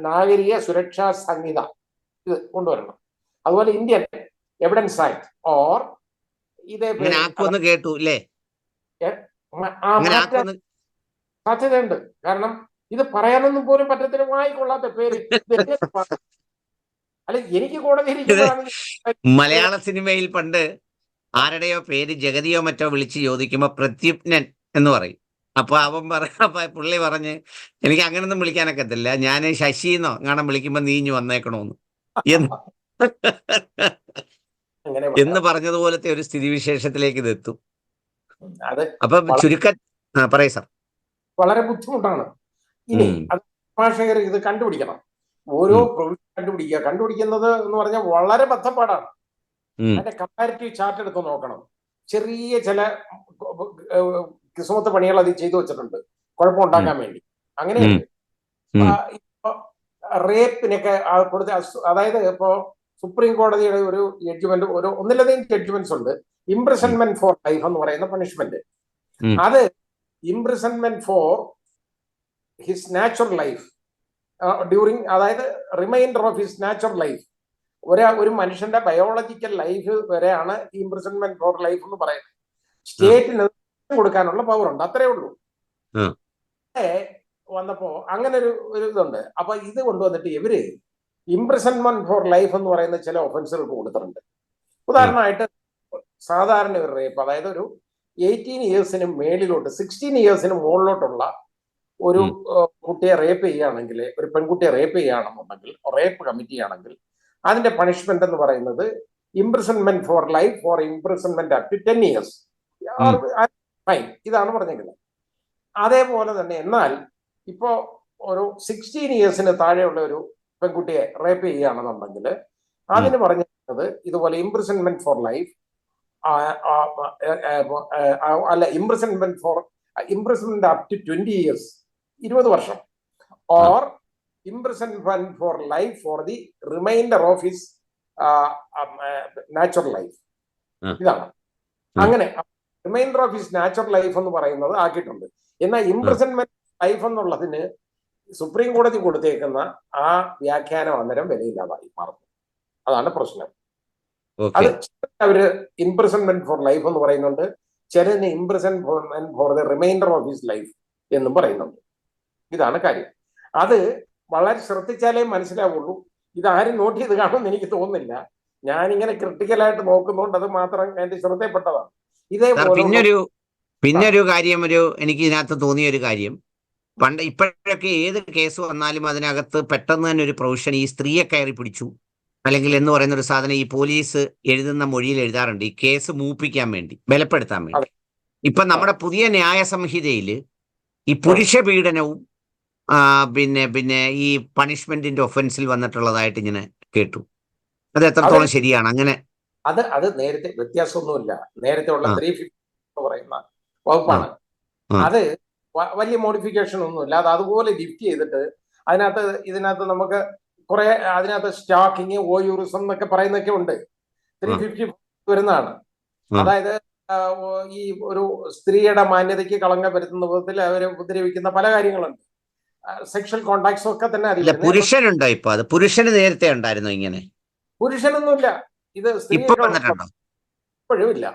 നാഗരിക സുരക്ഷാ സംഹിത, ഇത് കൊണ്ടുവരണം. അതുപോലെ ഇന്ത്യൻ എവിഡൻസ് ആക്ട് ഓർ ഇതേ പേര് കേട്ടു അല്ലേ? മാറ്റാൻ സാധ്യതയുണ്ട്. കാരണം ഇത് പറയാനൊന്നും പോലും പറ്റത്തില്ല, വായിക്കൊള്ളാത്ത പേര്. അല്ല, എനിക്ക് കോടതിയിൽ മലയാള സിനിമയിൽ പണ്ട് ആരുടെയോ പേര് ജഗതിയോ മറ്റോ വിളിച്ച് ചോദിക്കുമ്പോ പ്രത്യുപ്നൻ എന്ന് പറയും. അപ്പൊ അപ്പൊ പുള്ളി പറഞ്ഞ് എനിക്ക് അങ്ങനൊന്നും വിളിക്കാനൊക്കത്തില്ല, ഞാൻ ശശിന്നോ അങ്ങനെ വിളിക്കുമ്പോ നീഞ്ഞു വന്നേക്കണോന്ന് എന്ന് പറഞ്ഞതുപോലത്തെ ഒരു സ്ഥിതിവിശേഷത്തിലേക്ക് ഇത് എത്തും. അത് അപ്പൊ പറയൂ സാർ. വളരെ ബുദ്ധിമുട്ടാണ്. ഇനി അഭിഭാഷകർ ഇത് കണ്ടുപിടിക്കണം. ഓരോ പ്രൊവിഷൻ കണ്ടുപിടിക്കുന്നത് എന്ന് പറഞ്ഞാൽ വളരെ ബദ്ധപ്പാടാണ്. അതിന്റെ കമ്പാരിറ്റീവ് ചാർട്ട് എടുത്ത് നോക്കണം. ചെറിയ ചില കിസ്മത്ത് പണികൾ അത് ചെയ്തു വെച്ചിട്ടുണ്ട് കുഴപ്പമുണ്ടാക്കാൻ വേണ്ടി. അങ്ങനെയുണ്ട്. ഇപ്പൊ റേപ്പിനൊക്കെ കൊടുത്ത, അതായത് ഇപ്പോ സുപ്രീം കോടതിയുടെ ഒരു ജഡ്ജ്മെന്റ്, ഒന്നിലധികം ജഡ്ജ്മെന്റ്സ് ഉണ്ട്. ഇംപ്രിസൺമെന്റ് ഫോർ ലൈഫ് എന്ന് പറയുന്ന പണിഷ്മെന്റ്. അത് imprisonment for his natural life during, അതായത് reminder of his natural life, ഒരു മനുഷ്യന്റെ ബയോളജിക്കൽ ലൈഫ് വരെയാണ് ഈ ഇംപ്രിസൺമെന്റ് ഫോർ ലൈഫ് എന്ന് പറയുന്നത്. സ്റ്റേറ്റിന് കൊടുക്കാനുള്ള പവർ ഉണ്ട്, അത്രേ ഉള്ളൂ. വന്നപ്പോ അങ്ങനെ ഒരു ഇതുണ്ട്. അപ്പൊ ഇത് കൊണ്ടുവന്നിട്ട് ഇവര് ഇംപ്രിസൺമെന്റ് ഫോർ ലൈഫ് എന്ന് പറയുന്ന ചില ഒഫൻസുകൾക്ക് കൊടുത്തിട്ടുണ്ട്. ഉദാഹരണമായിട്ട് സാധാരണ ഒരു റേപ്പ്, അതായത് ഒരു 18 ഇയേഴ്സിന് മേളിലോട്ട് 16 ഇയേഴ്സിന് മുകളിലോട്ടുള്ള ഒരു കുട്ടിയെ റേപ്പ് ചെയ്യുകയാണെങ്കിൽ, ഒരു പെൺകുട്ടിയെ റേപ്പ് ചെയ്യുകയാണെന്നുണ്ടെങ്കിൽ, റേപ്പ് കമ്മിറ്റ് ചെയ്യുകയാണെങ്കിൽ അതിന്റെ പണിഷ്മെന്റ് എന്ന് പറയുന്നത് imprisonment for life for imprisonment up to 10 years fine, ഇതാണ് പറഞ്ഞിരിക്കുന്നത്. അതേപോലെ തന്നെ എന്നാൽ ഇപ്പോ ഒരു 16 ഇയേഴ്സിന് താഴെയുള്ള ഒരു പെൺകുട്ടിയെ റേപ്പ് ചെയ്യുകയാണെന്നുണ്ടെങ്കിൽ അതിന് പറഞ്ഞിരിക്കുന്നത് ഇതുപോലെ ഇംപ്രിസൺമെന്റ് ഫോർ ലൈഫ്, അല്ല ഇംപ്രിസൺമെന്റ് അപ് ടു 20 ഇയേഴ്സ്, 20 വർഷം, or imprisonment for life for the reminder of his natural life. ഇതാണ് അങ്ങനെ reminder of his natural life എന്ന് പറയുന്നത് ആക്കിയിട്ടുണ്ട്. എന്നാൽ ഇംപ്രിസൺമെന്റ് ലൈഫ് എന്നുള്ളതിന് സുപ്രീം കോടതി കൊടുത്തേക്കുന്ന ആ വ്യാഖ്യാനം അന്നേരം വിലയില്ലാതായി മാറുന്നു. അതാണ് പ്രശ്നം. അത് അവര് ഇംപ്രിസൺമെന്റ് ഫോർ ലൈഫ് എന്ന് പറയുന്നുണ്ട്, ചിലതിന് imprisonment for the reminder of his life എന്നും പറയുന്നുണ്ട്. ഇതാണ് കാര്യം. അത് വളരെ ശ്രദ്ധിച്ചാലേ മനസ്സിലാവുള്ളൂ. ഇതാരും നോട്ട് ചെയ്ത് കാണുമെന്ന് എനിക്ക് തോന്നുന്നില്ല. ഞാനിങ്ങനെ ക്രിട്ടിക്കലായിട്ട് നോക്കുന്നതുകൊണ്ട് അത് മാത്രം എന്റെ ശ്രദ്ധയിൽപ്പെട്ടതാണ്. സാർ ഇതേപോലുള്ള പിന്നൊരു കാര്യം എനിക്ക് ഇതിനകത്ത് തോന്നിയ ഒരു കാര്യം, ഇപ്പോഴൊക്കെ ഏത് കേസ് വന്നാലും അതിനകത്ത് പെട്ടെന്ന് തന്നെ ഒരു പ്രൊവിഷൻ ഈ സ്ത്രീയെ കയറി പിടിച്ചു അല്ലെങ്കിൽ എന്ന് പറയുന്ന ഒരു സാധനം ഈ പോലീസ് എഴുതുന്ന മൊഴിയിൽ എഴുതാറുണ്ട്, ഈ കേസ് മൂപ്പിക്കാൻ വേണ്ടി, ബലപ്പെടുത്താൻ വേണ്ടി. അതെ, ഇപ്പൊ ആ, നമ്മുടെ പുതിയ ന്യായ സംഹിതയിൽ ഈ ആ, പുരുഷ പീഡനവും പിന്നെ ഈ പണിഷ്മെന്റിന്റെ ഒഫൻസിൽ വന്നിട്ടുള്ളതായിട്ട് ഇങ്ങനെ കേട്ടു. അത് അത് എത്രത്തോളം ശരിയാണ്? അങ്ങനെ അത് നേരത്തെ വ്യത്യാസമൊന്നുമില്ല. നേരത്തെ ഉള്ള ആ 350 എന്ന് പറയുന്ന ആ വകുപ്പാണ്. ആ അത് വലിയ മോഡിഫിക്കേഷൻ ഒന്നുമില്ല. അത് അതുപോലെ ലിഫ്റ്റ് ചെയ്തിട്ട് ഇതിനകത്ത് നമുക്ക് കുറെ അതിനകത്ത് സ്റ്റാക്കിങ്, ഓയൂറിസം എന്നൊക്കെ പറയുന്നൊക്കെ ഉണ്ട്. ആ 350 വരുന്നതാണ്. ആ അതായത് ഈ ഒരു സ്ത്രീയുടെ മാന്യതയ്ക്ക് കളങ്കം വരുത്തുന്ന വിധത്തിൽ അവരെ ഉപദ്രവിക്കുന്ന പല കാര്യങ്ങളുണ്ട്. സെക്ഷൽ കോണ്ടാക്ട്സും ഒക്കെ തന്നെ അതിൽ ഇല്ല, വരുന്നത്. പുരുഷനുണ്ടോ? ഇപ്പൊ അത് പുരുഷന് നേരത്തെ ഉണ്ടായിരുന്നു ഇങ്ങനെ, പുരുഷനൊന്നുമില്ല. ഇത് ഇപ്പൊ സ്ത്രീയൊക്കെ വന്നിട്ടുണ്ടോ? ഇപ്പോഴും ഇല്ല.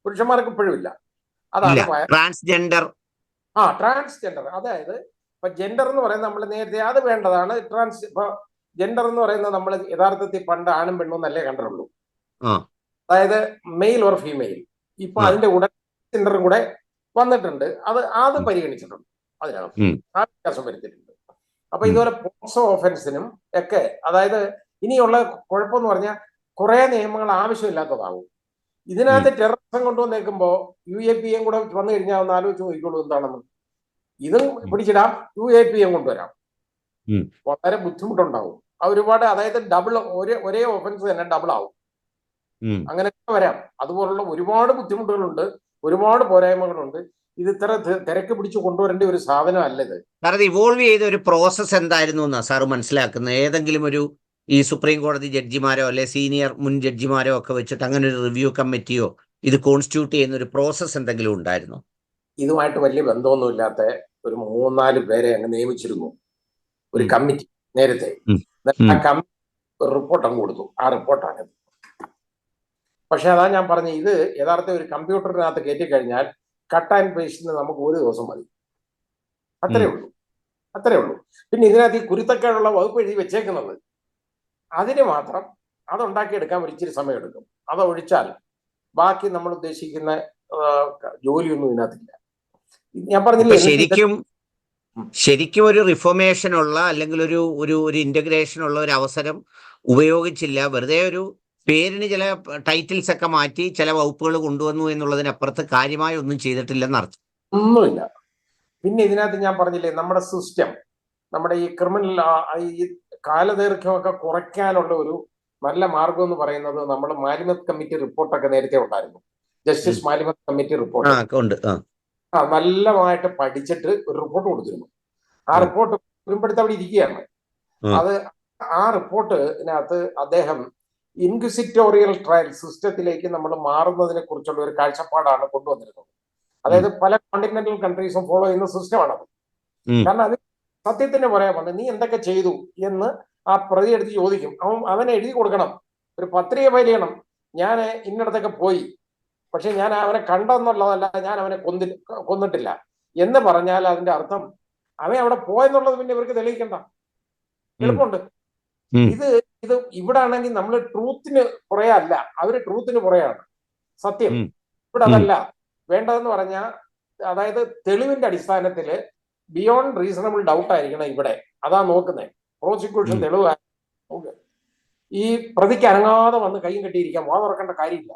പുരുഷന്മാർക്ക് ഇപ്പോഴും ഇല്ല. ഇല്ല. അതാണ് ട്രാൻസ്ജെൻഡർ. ട്രാൻസ്ജെൻഡർ. അതായത് ഇപ്പൊ ജെൻഡർ എന്ന് പറയുന്നത് നമ്മൾ നേരത്തെ അത് വേണ്ടതാണ്. ഇപ്പൊ ജെൻഡർ എന്ന് പറയുന്നത് നമ്മൾ യഥാർത്ഥത്തിൽ പണ്ട് ആണും പെണ്ണും എന്നല്ലേ കണ്ടിട്ടുള്ളൂ. ആ അതായത് മെയിൽ ഓർ ഫീമെയിൽ. ഇപ്പൊ ആ അതിന്റെ കൂടെ ജെൻഡറും കൂടെ വന്നിട്ടുണ്ട്. അത് പരിഗണിച്ചിട്ടുണ്ട്. അതിനകത്ത് ഉം, ആ വ്യത്യാസം വരുത്തിയിട്ടുണ്ട്. അപ്പൊ ഉം, ഇതുപോലെ പോക്സോ ഓഫൻസിനും ഒക്കെ, അതായത് ഇനിയുള്ള കുഴപ്പമെന്ന് പറഞ്ഞാൽ കുറെ നിയമങ്ങൾ ആവശ്യമില്ലാത്തതാകും. ഉം, ഇതിനകത്ത് ടെററിസം കൊണ്ടുവന്നേക്കുമ്പോ UAPA കൂടെ വന്നു കഴിഞ്ഞാൽ ഒന്ന് ആലോചിച്ച് നോക്കിക്കോളൂ എന്താണെന്ന്. ഇതും പിടിച്ചിടാം, UAPA കൊണ്ടുവരാം. ഉം, വളരെ ബുദ്ധിമുട്ടുണ്ടാവും. ഒരുപാട്, അതായത് ഒരേ ഓഫൻസ് തന്നെ ഡബിൾ ആവും. ഉം. അങ്ങനെയൊക്കെ വരാം. അതുപോലുള്ള ഒരുപാട് ബുദ്ധിമുട്ടുകളുണ്ട്, ഒരുപാട് പോരായ്മകളുണ്ട്. ഇത് ഇത്ര തിരക്ക് പിടിച്ച് കൊണ്ടുവരേണ്ട ഒരു സാധനം അല്ലത്. സാർ, അത് ഇവോൾവ് ചെയ്ത ഒരു പ്രോസസ്സ് എന്തായിരുന്നു എന്നാ സാർ മനസ്സിലാക്കുന്നത്? ഏതെങ്കിലും ഈ സുപ്രീം കോടതി ജഡ്ജിമാരോ അല്ലെ സീനിയർ മുൻ ജഡ്ജിമാരോ ഒക്കെ വെച്ചിട്ട് അങ്ങനെ ഒരു റിവ്യൂ കമ്മിറ്റിയോ ഇത് കോൺസ്റ്റിറ്റ്യൂട്ട് ചെയ്യുന്ന ഒരു പ്രോസസ്സ് എന്തെങ്കിലും ഉണ്ടായിരുന്നോ? ഇതുമായിട്ട് വലിയ ബന്ധമൊന്നുമില്ലാത്ത ഒരു 3-4 പേരെ അങ്ങ് നിയമിച്ചിരുന്നു, ഒരു ഉം, കമ്മിറ്റി നേരത്തെ. ഉം, ആ ഉം. കമ്മിറ്റി ഒരു റിപ്പോർട്ട് അങ്ങ് കൊടുത്തു. ആ റിപ്പോർട്ടാണ്. പക്ഷെ അതാ ഞാൻ പറഞ്ഞ, ഇത് യഥാർത്ഥ ഒരു കമ്പ്യൂട്ടറിനകത്ത് കയറ്റി കഴിഞ്ഞാൽ കട്ട് ആൻഡ് പേസ്റ്റിന് നമുക്ക് ഒരു ദിവസം മതി. അത്രേ ഉള്ളൂ, അത്രേ ഉള്ളൂ. പിന്നെ ഇതിനകത്ത് ഈ കുരുത്തക്കേടുള്ള വകുപ്പ് എഴുതി വെച്ചേക്കുന്നത്, അതിന് മാത്രം അതുണ്ടാക്കിയെടുക്കാൻ ഒരു ഇച്ചിരി സമയം എടുക്കും. അതൊഴിച്ചാൽ ബാക്കി നമ്മൾ ഉദ്ദേശിക്കുന്ന ജോലിയൊന്നും ഇതിനകത്തില്ല. ഞാൻ ഇപ്പൊ പറഞ്ഞില്ലേ, ശരിക്കും ഒരു റിഫോർമേഷൻ ഉള്ള അല്ലെങ്കിൽ ഒരു ഇന്റഗ്രേഷൻ ഉള്ള ഒരു അവസരം ഉപയോഗിച്ചില്ല. വെറുതെ ഒരു പേരിന് ചില ടൈറ്റിൽസ് ഒക്കെ മാറ്റി ചില വകുപ്പുകൾ കൊണ്ടുവന്നു എന്നുള്ളതിനപ്പുറത്ത് കാര്യമായി ഒന്നും ചെയ്തിട്ടില്ലെന്നർത്ഥം. ഒന്നുമില്ല. പിന്നെ ഇതിനകത്ത് ഞാൻ പറഞ്ഞില്ലേ, നമ്മുടെ സിസ്റ്റം, നമ്മുടെ ഈ ക്രിമിനൽ ഈ കാലദൈർഘ്യമൊക്കെ കുറയ്ക്കാനുള്ള ഒരു നല്ല മാർഗം എന്ന് പറയുന്നത്, നമ്മൾ മാലിമത്ത് കമ്മിറ്റി റിപ്പോർട്ടൊക്കെ നേരത്തെ ഉണ്ടായിരുന്നു. ജസ്റ്റിസ് മാലിമത്ത് കമ്മിറ്റി റിപ്പോർട്ട് ഉണ്ട്. നല്ലതായിട്ട് പഠിച്ചിട്ട് ഒരു റിപ്പോർട്ട് കൊടുത്തിരുന്നു. ആ റിപ്പോർട്ട് വരുമ്പോഴത്തെ അവിടെ ഇരിക്കുകയാണ്. അത് ആ റിപ്പോർട്ടിനകത്ത് അദ്ദേഹം ഇൻക്വിസിറ്റോറിയൽ ട്രയൽ സിസ്റ്റത്തിലേക്ക് നമ്മൾ മാറുന്നതിനെ കുറിച്ചുള്ള ഒരു കാഴ്ചപ്പാടാണ് കൊണ്ടുവന്നിരുന്നത്. അതായത് പല കോണ്ടിനെന്റൽ കൺട്രീസും ഫോളോ ചെയ്യുന്ന സിസ്റ്റമാണത്. കാരണം അത് സത്യത്തിന് പറയാൻ വന്നത്, നീ എന്തൊക്കെ ചെയ്തു എന്ന് ആ പ്രതി എടുത്ത് ചോദിക്കും. അവനെ എഴുതി കൊടുക്കണം, ഒരു പത്രിക ഫയൽ ചെയ്യണം. ഞാൻ ഇന്നിടത്തൊക്കെ പോയി, പക്ഷെ ഞാൻ അവനെ കണ്ടെന്നുള്ളതല്ല, ഞാൻ അവനെ കൊന്നിട്ടില്ല എന്ന് പറഞ്ഞാൽ അതിന്റെ അർത്ഥം അവൻ അവിടെ പോയെന്നുള്ളത് പിന്നെ ഇവർക്ക് തെളിയിക്കണ്ട, എളുപ്പമുണ്ട്. ഇത് ഇവിടെ ആണെങ്കിൽ നമ്മൾ ട്രൂത്തിന് പുറകെ അല്ല, അവര് ട്രൂത്തിന് പുറകെയാണ്. സത്യം ഇവിടെ അതല്ല വേണ്ടതെന്ന് പറഞ്ഞാൽ, അതായത് തെളിവിന്റെ അടിസ്ഥാനത്തിൽ ബിയോണ്ട് റീസണബിൾ ഡൗട്ട് ആയിരിക്കണം ഇവിടെ. അതാ നോക്കുന്നത്. പ്രോസിക്യൂഷൻ തെളിവ് ഈ പ്രതിക്ക് അനങ്ങാതെ വന്ന് കൈയും കെട്ടിയിരിക്കാൻ വാ തുറക്കേണ്ട കാര്യമില്ല.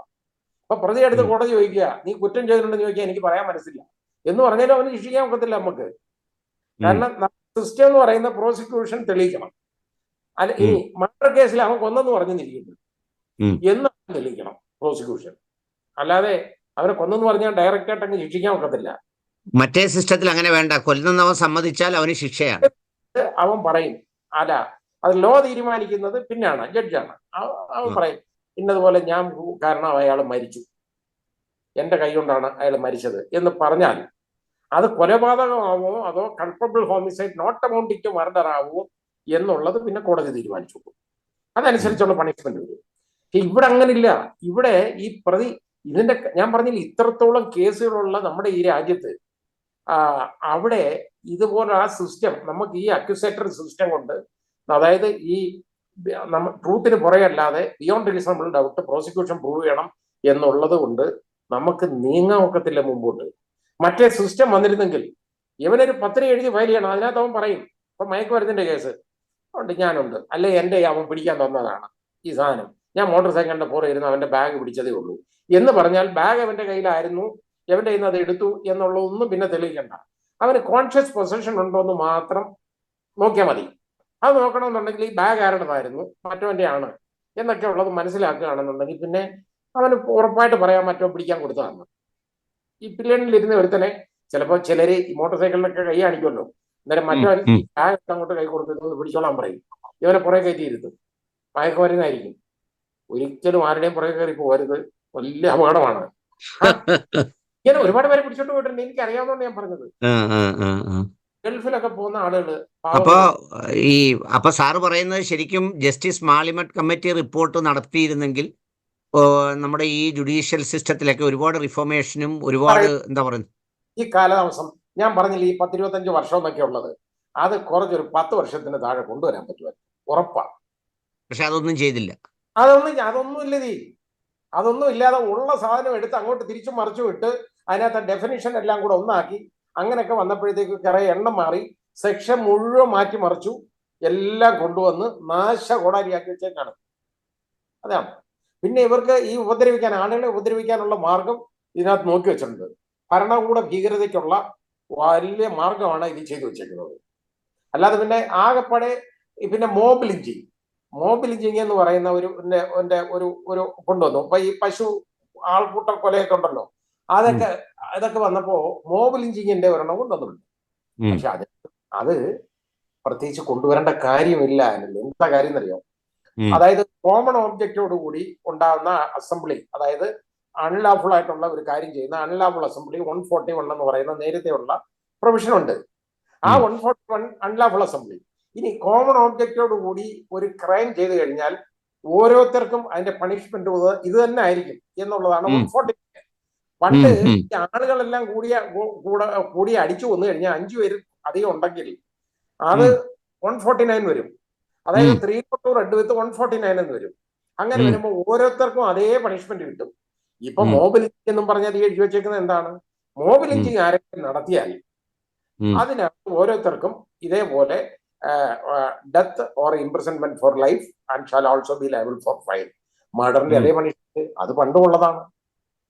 അപ്പൊ പ്രതി എടുത്ത് കോടതി ചോദിക്കുക, നീ കുറ്റം ചെയ്തിട്ടുണ്ടെന്ന് ചോദിക്കുക, എനിക്ക് പറയാൻ മനസ്സില്ല എന്ന് പറഞ്ഞാലും അവന് ശിക്ഷിക്കാൻ ഒക്കത്തില്ല നമുക്ക്. കാരണം സിസ്റ്റം എന്ന് പറയുന്ന പ്രോസിക്യൂഷൻ തെളിയിക്കണം. അല്ല, ഇനി മർഡർ കേസിൽ അവൻ കൊന്നെന്ന് പറഞ്ഞിരിക്കുന്നു എന്ന് തെളിയിക്കണം പ്രോസിക്യൂഷൻ. അല്ലാതെ അവനെ കൊന്നെന്ന് പറഞ്ഞാൽ ഡയറക്റ്റ് ആയിട്ട് അങ്ങ് ശിക്ഷിക്കാൻ ഒക്കത്തില്ല. മറ്റേ സിസ്റ്റത്തിൽ അങ്ങനെ വേണ്ട. കൊല്ലുന്നവൻ സമ്മതിച്ചാൽ അവന് ശിക്ഷയാണ്. അവൻ പറയും, അല്ല, അത് ലോ തീരുമാനിക്കുന്നത് പിന്നാണ്, ജഡ്ജാണ്. അവൻ പറയും, ഇന്നതുപോലെ ഞാൻ കാരണം അയാൾ മരിച്ചു, എന്റെ കൈ കൊണ്ടാണ് അയാൾ മരിച്ചത് എന്ന് പറഞ്ഞാൽ അത് കൊലപാതകമാവോ അതോ culpable homicide not amounting to murder ആവോ എന്നുള്ളത് പിന്നെ കോടതി തീരുമാനിച്ചു. അതനുസരിച്ചുള്ള പണിഷ്മെന്റ് വരും. പക്ഷെ ഇവിടെ അങ്ങനില്ല. ഇവിടെ ഈ പ്രതി, ഇതിന്റെ ഞാൻ പറഞ്ഞില്ല, ഇത്രത്തോളം കേസുകളുള്ള നമ്മുടെ ഈ രാജ്യത്ത് അവിടെ ഇതുപോലെ ആ സിസ്റ്റം, നമുക്ക് ഈ അക്യൂസേറ്ററി സിസ്റ്റം കൊണ്ട്, അതായത് ഈ ട്രൂത്തിന് പുറകല്ലാതെ beyond reasonable doubt prosecution prove ചെയ്യണം എന്നുള്ളത് കൊണ്ട് നമുക്ക് നീങ്ങാൻ ഒക്കത്തില്ല മുമ്പോട്ട്. മറ്റേ സിസ്റ്റം വന്നിരുന്നെങ്കിൽ ഇവനൊരു പത്രിക എഴുതി ഫയൽ ചെയ്യണം, അതിനകത്ത് അവൻ പറയും ഇപ്പൊ മയക്കുമരുന്നിന്റെ കേസ് ഉണ്ട്, ഞാനുണ്ട്, അല്ലെ എന്റെ അവൻ പിടിക്കാൻ തന്നതാണ് ഈ സാധനം, ഞാൻ മോട്ടോർ സൈക്കിളിന്റെ പുറകെ ഇരുന്ന് അവന്റെ ബാഗ് പിടിച്ചതേ ഉള്ളൂ എന്ന് പറഞ്ഞാൽ ബാഗ് അവന്റെ കയ്യിലായിരുന്നു, എവന്റെ കയ്യിൽ നിന്ന് അത് എടുത്തു എന്നുള്ളതൊന്നും പിന്നെ തെളിയിക്കണ്ട. അവന് കോൺഷ്യസ് പൊസഷൻ ഉണ്ടോ എന്ന് മാത്രം നോക്കിയാൽ മതി. അത് നോക്കണമെന്നുണ്ടെങ്കിൽ ഈ ബാഗ് ആരുടേതായിരുന്നു, മറ്റവന്റെ ആണ് എന്നൊക്കെ ഉള്ളത് മനസ്സിലാക്കുകയാണെന്നുണ്ടെങ്കിൽ പിന്നെ അവന് ഉറപ്പായിട്ട് പറയാൻ മറ്റോ പിടിക്കാൻ കൊടുത്തതാണ്. ഈ പില്ലണിലിരുന്ന് ഒരുത്തനെ ചിലപ്പോൾ ചിലര് ഈ മോട്ടോർ സൈക്കിളിലൊക്കെ കൈ കാണിക്കുമല്ലോ, അന്നേരം മറ്റവൻ ഈ ബാഗ് അങ്ങോട്ട് കൈ കൊടുത്തിട്ട് പിടിച്ചോളാൻ പറയും, ഇവനെ പുറകെ കയറ്റിയിരുത്തും, മയക്കുമരുന്നായിരിക്കും. ഒരിക്കലും ആരുടെയും പുറകെ കയറി പോകരുത്, വലിയ അപകടമാണ്. ഇങ്ങനെ ഒരുപാട് പേരെ പിടിച്ചോണ്ട് പോയിട്ടുണ്ട്, എനിക്ക് അറിയാവുന്നതാണ് ഞാൻ പറഞ്ഞത്. ഗൾഫിലൊക്കെ പോകുന്ന ആളുകള് അപ്പൊ സാറ് പറയുന്നത് ശരിക്കും ജസ്റ്റിസ് മാളിമട്ട് കമ്മിറ്റി റിപ്പോർട്ട് നടത്തിയിരുന്നെങ്കിൽ നമ്മുടെ ഈ ജുഡീഷ്യൽ സിസ്റ്റത്തിലൊക്കെ ഒരുപാട് റിഫോർമേഷനും ഒരുപാട് എന്താ പറയുന്നത് ഈ കാലതാമസം ഞാൻ പറഞ്ഞില്ല, ഈ 10-25 വർഷം എന്നൊക്കെ ഉള്ളത്, അത് കുറച്ചൊരു 10 വർഷത്തിന് താഴെ കൊണ്ടുവരാൻ പറ്റുമായിരുന്നു, ഉറപ്പാണ്. പക്ഷെ അതൊന്നും ചെയ്തില്ല. അതൊന്നും ഇല്ലതീ, അതൊന്നും ഇല്ലാതെ ഉള്ള സാധനം എടുത്ത് അങ്ങോട്ട് തിരിച്ചു മറിച്ചു വിട്ട് അതിനകത്ത് ഡെഫിനിഷൻ എല്ലാം കൂടെ ഒന്നാക്കി അങ്ങനെയൊക്കെ വന്നപ്പോഴത്തേക്ക് കുറെ എണ്ണം മാറി, സെക്ഷൻ മുഴുവൻ മാറ്റി മറിച്ചു, എല്ലാം കൊണ്ടുവന്ന് നാശകോടാരിയാക്കി വെച്ചേക്കാണ്. അതാണ്. പിന്നെ ഇവർക്ക് ഈ ഉപദ്രവിക്കാൻ, ആളുകളെ ഉപദ്രവിക്കാനുള്ള മാർഗം ഇതിനകത്ത് നോക്കി വെച്ചിട്ടുണ്ട്. ഭരണകൂട ഭീകരതയ്ക്കുള്ള വലിയ മാർഗമാണ് ഇത് ചെയ്തു വെച്ചേക്കുന്നത്. അല്ലാതെ പിന്നെ ആകെപ്പാടെ പിന്നെ മോബ് ലിഞ്ചിങ് എന്ന് പറയുന്ന ഒരു കൊണ്ടുവന്നു. അപ്പൊ ഈ പശു ആൾക്കൂട്ട കൊലയൊക്കെ ഉണ്ടല്ലോ, അതൊക്കെ വന്നപ്പോ മോബ് ലിഞ്ചിങ്ങിന്റെ ഒരെണ്ണം കൊണ്ടുവന്നുണ്ട്. പക്ഷെ അത് പ്രത്യേകിച്ച് കൊണ്ടുവരേണ്ട കാര്യമില്ല. എന്താ കാര്യം എന്നറിയോ? അതായത് കോമൺ ഓബ്ജക്റ്റോട് കൂടി ഉണ്ടാകുന്ന അസംബ്ലി, അതായത് അൺലാഫുൾ ആയിട്ടുള്ള ഒരു കാര്യം ചെയ്യുന്ന അൺലാഫുൾ അസംബ്ലി 141 എന്ന് പറയുന്ന നേരത്തെയുള്ള പ്രൊവിഷൻ ഉണ്ട്. ആ 141 അൺലാഫുൾ അസംബ്ലി. ഇനി കോമൺ ഓബ്ജക്റ്റോട് കൂടി ഒരു ക്രൈം ചെയ്തു കഴിഞ്ഞാൽ ഓരോരുത്തർക്കും അതിന്റെ പണിഷ്മെന്റ് ഇത് തന്നെ ആയിരിക്കും എന്നുള്ളതാണ് 141. പണ്ട് ഈ ആളുകളെല്ലാം കൂടി അടിച്ചു വന്നു കഴിഞ്ഞാൽ 5 പേര് അധികം ഉണ്ടെങ്കിൽ അത് 149 വരും. അതായത് 3 റെഡ് വിത്ത് 149 എന്ന് വരും. അങ്ങനെ വരുമ്പോൾ ഓരോരുത്തർക്കും അതേ പണിഷ്മെന്റ് കിട്ടും. ഇപ്പൊ മോബ് ലിഞ്ചിങ് എന്നും പറഞ്ഞാൽ എഴുതി വെച്ചേക്കുന്നത് എന്താണ്? മോബ് ലിഞ്ചിങ് ആരെങ്കിലും നടത്തിയാൽ അതിനകത്ത് ഓരോരുത്തർക്കും ഇതേപോലെ death or imprisonment for life and shall also be liable for fine. മർഡറിന്റെ അതേ പണിഷ്മെന്റ് അത് പണ്ടുള്ളതാണ്.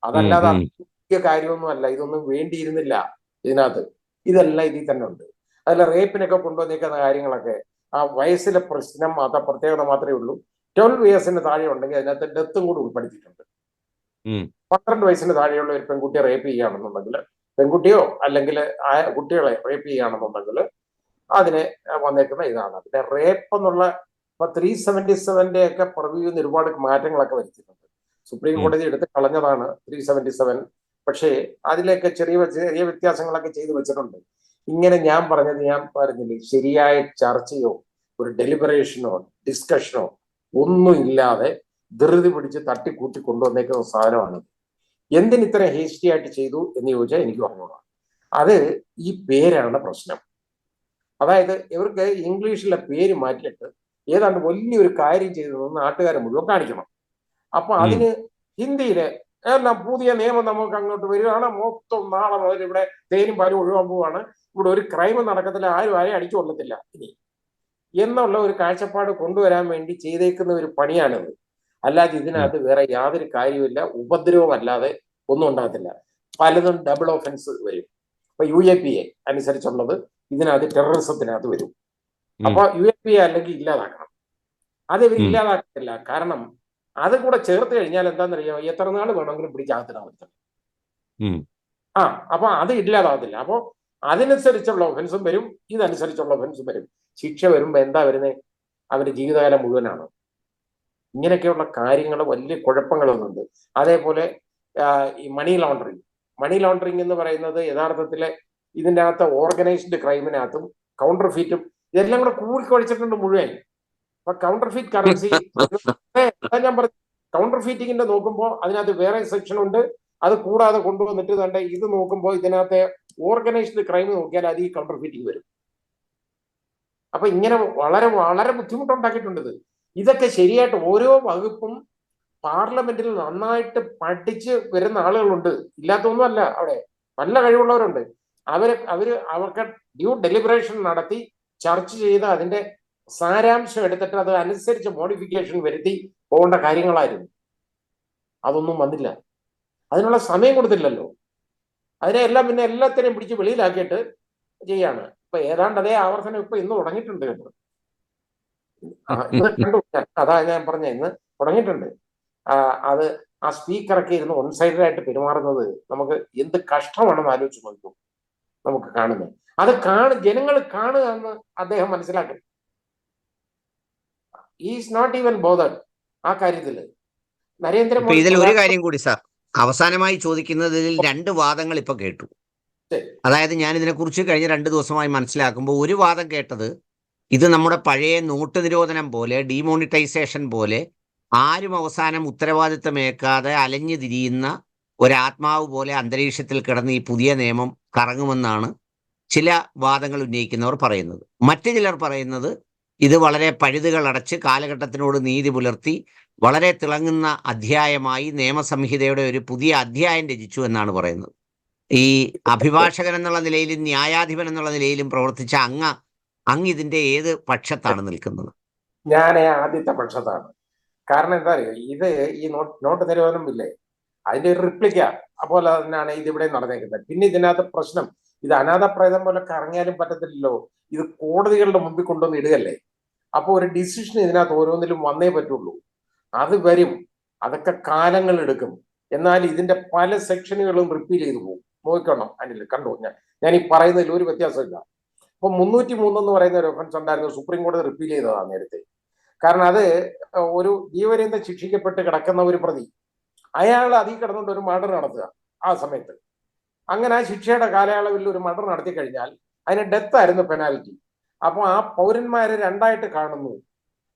അതല്ലാതെ പുതിയ കാര്യമൊന്നും അല്ല, ഇതൊന്നും വേണ്ടിയിരുന്നില്ല ഇതിനകത്ത്. ഇതെല്ലാം ഇതിൽ തന്നെ ഉണ്ട്. അതിൽ റേപ്പിനൊക്കെ കൊണ്ടുവന്നിരിക്കുന്ന കാര്യങ്ങളൊക്കെ ആ വയസ്സിലെ പ്രശ്നം പ്രത്യേകത മാത്രമേ ഉള്ളൂ. 12 ഇയേഴ്സിന് താഴെ ഉണ്ടെങ്കിൽ അതിനകത്ത് ഡെത്തും കൂടി ഉൾപ്പെടുത്തിയിട്ടുണ്ട്. 12 വയസ്സിന് താഴെയുള്ള ഒരു പെൺകുട്ടിയെ റേപ്പ് ചെയ്യുകയാണെന്നുണ്ടെങ്കിൽ, പെൺകുട്ടിയോ അല്ലെങ്കിൽ കുട്ടികളെ റേപ്പ് ചെയ്യുകയാണെന്നുണ്ടെങ്കിൽ അതിനെ വന്നേക്കുന്ന ഇതാണ്. പിന്നെ റേപ്പ് എന്നുള്ള ഇപ്പൊ 377 ഒക്കെ പ്രവ്യൂന്ന് ഒരുപാട് മാറ്റങ്ങളൊക്കെ വരുത്തിയിട്ടുണ്ട്. സുപ്രീം കോടതി എടുത്ത് കളഞ്ഞതാണ് 377. പക്ഷേ അതിലേക്ക് ചെറിയ വ്യത്യാസങ്ങളൊക്കെ ചെയ്തു വെച്ചിട്ടുണ്ട്. ഇങ്ങനെ ഞാൻ പറഞ്ഞില്ലേ, ശരിയായ ചർച്ചയോ ഒരു ഡെലിബറേഷനോ ഡിസ്കഷനോ ഒന്നും ഇല്ലാതെ ധൃതി പിടിച്ച് തട്ടിക്കൂട്ടി കൊണ്ടുവന്നേക്കുന്ന സാധനമാണ്. എന്തിനിത്ര ഹേസ്റ്റി ആയിട്ട് ചെയ്തു എന്ന് ചോദിച്ചാൽ എനിക്ക് പറഞ്ഞോളാം. അത് ഈ പേരാണ് പ്രശ്നം. അതായത് ഇവർക്ക് ഇംഗ്ലീഷിലെ പേര് മാറ്റിയിട്ട് ഏതാണ്ട് വലിയൊരു കാര്യം ചെയ്തതെന്ന് നാട്ടുകാരെ മുഴുവൻ കാണിക്കണം. അപ്പൊ അതിന് ഹിന്ദിയില് എല്ലാം പുതിയ നിയമം നമുക്ക് അങ്ങോട്ട് വരികയാണ്, മൊത്തം നാളെ മുതൽ ഇവിടെ തേനും പാലും ഒഴിവാൻ പോവാണ്, ഇവിടെ ഒരു ക്രൈം നടക്കത്തില്ല, ആരും അടിച്ചു കൊള്ളത്തില്ല ഇനി എന്നുള്ള ഒരു കാഴ്ചപ്പാട് കൊണ്ടുവരാൻ വേണ്ടി ചെയ്തേക്കുന്ന ഒരു പണിയാണിത്. അല്ലാതെ ഇതിനകത്ത് വേറെ യാതൊരു കാര്യമില്ല, ഉപദ്രവം അല്ലാതെ ഒന്നും ഉണ്ടാകത്തില്ല. പലതും ഡബിൾ ഓഫൻസ് വരും. ഇപ്പൊ UAPA അനുസരിച്ചുള്ളത് ഇതിനകത്ത് ടെററിസത്തിനകത്ത് വരും. അപ്പൊ UAPA അല്ലെങ്കിൽ ഇല്ലാതാക്കണം. അത് ഇവർ ഇല്ലാതാക്കത്തില്ല. കാരണം അത് കൂടെ ചേർത്ത് കഴിഞ്ഞാൽ എന്താണെന്നറിയാമോ, എത്ര നാൾ വേണമെങ്കിലും പിടിക്കാത്തില്ല. അപ്പൊ അത് ഇല്ലാതാകത്തില്ല. അപ്പൊ അതിനനുസരിച്ചുള്ള ഒഫൻസും വരും, ഇതനുസരിച്ചുള്ള ഒഫൻസും വരും. ശിക്ഷ വരുമ്പോ എന്താ വരുന്നത്? അവന്റെ ജീവിതകാലം മുഴുവനാണ്. ഇങ്ങനെയൊക്കെയുള്ള കാര്യങ്ങൾ വലിയ കുഴപ്പങ്ങളൊന്നുണ്ട്. അതേപോലെ ഈ മണി ലോണ്ടറിങ് എന്ന് പറയുന്നത് യഥാർത്ഥത്തില് ഇതിൻ്റെ അകത്ത് ഓർഗനൈസ്ഡ് ക്രൈമിനകത്തും കൗണ്ടർ ഫീറ്റും ഇതെല്ലാം കൂടെ കൂടിക്കുഴച്ചിട്ടുണ്ട് മുഴുവൻ. അപ്പൊ കൗണ്ടർ ഫീറ്റ് കറൻസി ഞാൻ പറഞ്ഞു, കൗണ്ടർ ഫീറ്റിങ്ങിന്റെ നോക്കുമ്പോൾ അതിനകത്ത് വേറെ സെക്ഷൻ ഉണ്ട്. അത് കൂടാതെ കൊണ്ടുവന്നിട്ട് തന്നെ ഇത് നോക്കുമ്പോൾ ഇതിനകത്ത് ഓർഗനൈസ്ഡ് ക്രൈം നോക്കിയാൽ അത് ഈ കൗണ്ടർ ഫീറ്റിംഗ് വരും. അപ്പൊ ഇങ്ങനെ വളരെ വളരെ ബുദ്ധിമുട്ടുണ്ടാക്കിയിട്ടുണ്ട് ഇത്. ഇതൊക്കെ ശരിയായിട്ട് ഓരോ വകുപ്പും പാർലമെന്റിൽ നന്നായിട്ട് പഠിച്ച് വരുന്ന ആളുകളുണ്ട്, ഇല്ലാത്തൊന്നുമല്ല. അവിടെ നല്ല കഴിവുള്ളവരുണ്ട്. അവർക്ക് ഡ്യൂ ഡെലിബറേഷൻ നടത്തി ചർച്ച ചെയ്ത് അതിന്റെ സാരാംശം എടുത്തിട്ട് അത് അനുസരിച്ച് മോഡിഫിക്കേഷൻ വരുത്തി പോകേണ്ട കാര്യങ്ങളായിരുന്നു. അതൊന്നും വന്നില്ല. അതിനുള്ള സമയം കൊടുത്തില്ലല്ലോ. അതിനെല്ലാം പിന്നെ എല്ലാത്തിനെയും പിടിച്ച് വെളിയിലാക്കിയിട്ട് ചെയ്യാണ്. ഇപ്പൊ ഏതാണ്ട് അതേ ആവർത്തനം ഇപ്പൊ ഇന്ന് തുടങ്ങിയിട്ടുണ്ട് കേട്ടോ. ഇന്ന് കണ്ടു, അതാ ഞാൻ പറഞ്ഞ, ഇന്ന് തുടങ്ങിയിട്ടുണ്ട്. അത് ആ സ്പീക്കറൊക്കെ ഇരുന്ന് വൺ സൈഡായിട്ട് പെരുമാറുന്നത് നമുക്ക് എന്ത് കഷ്ടമാണെന്ന് ആലോചിച്ച് നോക്കും നമുക്ക് കാണുന്നത്. അത് ജനങ്ങൾ കാണുക എന്ന് അദ്ദേഹം മനസ്സിലാക്കി. ഈസ് നോട്ട് ഈവൻ ബോതേഡ് ആ കാര്യത്തില്. നരേന്ദ്രമോദി ഇതിൽ ഒരു കാര്യം കൂടി സാർ അവസാനമായി ചോദിക്കുന്നതിൽ 2 വാദങ്ങൾ ഇപ്പൊ കേട്ടു. അതായത് ഞാൻ ഇതിനെക്കുറിച്ച് കഴിഞ്ഞ 2 ദിവസമായി മനസ്സിലാക്കുമ്പോൾ ഒരു വാദം കേട്ടത്, ഇത് നമ്മുടെ പഴയ നോട്ട് നിരോധനം പോലെ, ഡീമോണിറ്റൈസേഷൻ പോലെ ആരും അവസാനം ഉത്തരവാദിത്തമേക്കാതെ അലഞ്ഞു തിരിയുന്ന ഒരാത്മാവ് പോലെ അന്തരീക്ഷത്തിൽ കിടന്ന് ഈ പുതിയ നിയമം കറങ്ങുമെന്നാണ് ചില വാദങ്ങൾ ഉന്നയിക്കുന്നവർ പറയുന്നത്. മറ്റു ചിലർ പറയുന്നത് ഇത് വളരെ പഴുതുകൾ അടച്ച് കാലഘട്ടത്തിനോട് നീതി പുലർത്തി വളരെ തിളങ്ങുന്ന അധ്യായമായി നിയമസംഹിതയുടെ ഒരു പുതിയ അധ്യായം രചിച്ചു എന്നാണ് പറയുന്നത്. ഈ അഭിഭാഷകൻ എന്നുള്ള നിലയിലും ന്യായാധിപൻ എന്നുള്ള നിലയിലും പ്രവർത്തിച്ച അങ്ങ് ഇതിന്റെ ഏത് പക്ഷത്താണ് നിൽക്കുന്നത്? ഞാൻ ആദ്യത്തെ പക്ഷത്താണ്. കാരണം എന്താ അറിയോ, ഇത് ഈ നോട്ട് നിരോധനം ഇല്ലേ, അതിന്റെ ഒരു റിപ്ലിക്ക പോലെ തന്നെയാണ് ഇതിവിടെ നടന്നേക്കുന്നത്. പിന്നെ ഇതിനകത്ത് പ്രശ്നം, ഇത് അനാഥപ്രേതം പോലെ കറങ്ങിയാലും പറ്റത്തില്ലല്ലോ. ഇത് കോടതികളുടെ മുമ്പിൽ കൊണ്ടുവന്ന് ഇടുകയല്ലേ. അപ്പൊ ഒരു ഡിസിഷൻ ഇതിനകത്ത് ഓരോന്നിലും വന്നേ പറ്റുള്ളൂ. അത് വരും, അതൊക്കെ കാലങ്ങൾ എടുക്കും. എന്നാൽ ഇതിന്റെ പല സെക്ഷനുകളും റിപ്പീൽ ചെയ്തു പോകും. നോക്കണം, അതിൽ കണ്ടു. ഞാൻ ഈ പറയുന്നതിൽ ഒരു വ്യത്യാസമില്ല. ഇപ്പൊ 303 എന്ന് പറയുന്ന ഒരു ഒഫൻസ് ഉണ്ടായിരുന്നു, സുപ്രീം കോടതി റിപ്പീൽ ചെയ്തതാണ് നേരത്തെ. കാരണം അത് ഒരു ജീവപര്യന്തം ശിക്ഷിക്കപ്പെട്ട് കിടക്കുന്ന ഒരു പ്രതി, അയാൾ അതിൽ കിടന്നുകൊണ്ട് ഒരു മർഡർ നടത്തുക ആ സമയത്ത്. അങ്ങനെ ആ ശിക്ഷയുടെ കാലയളവിൽ ഒരു മർഡർ നടത്തി കഴിഞ്ഞാൽ അതിന് ഡെത്ത് ആയിരുന്നു പെനാൽറ്റി. അപ്പോൾ ആ പൗരന്മാരെ രണ്ടായിട്ട് കാണുന്നു.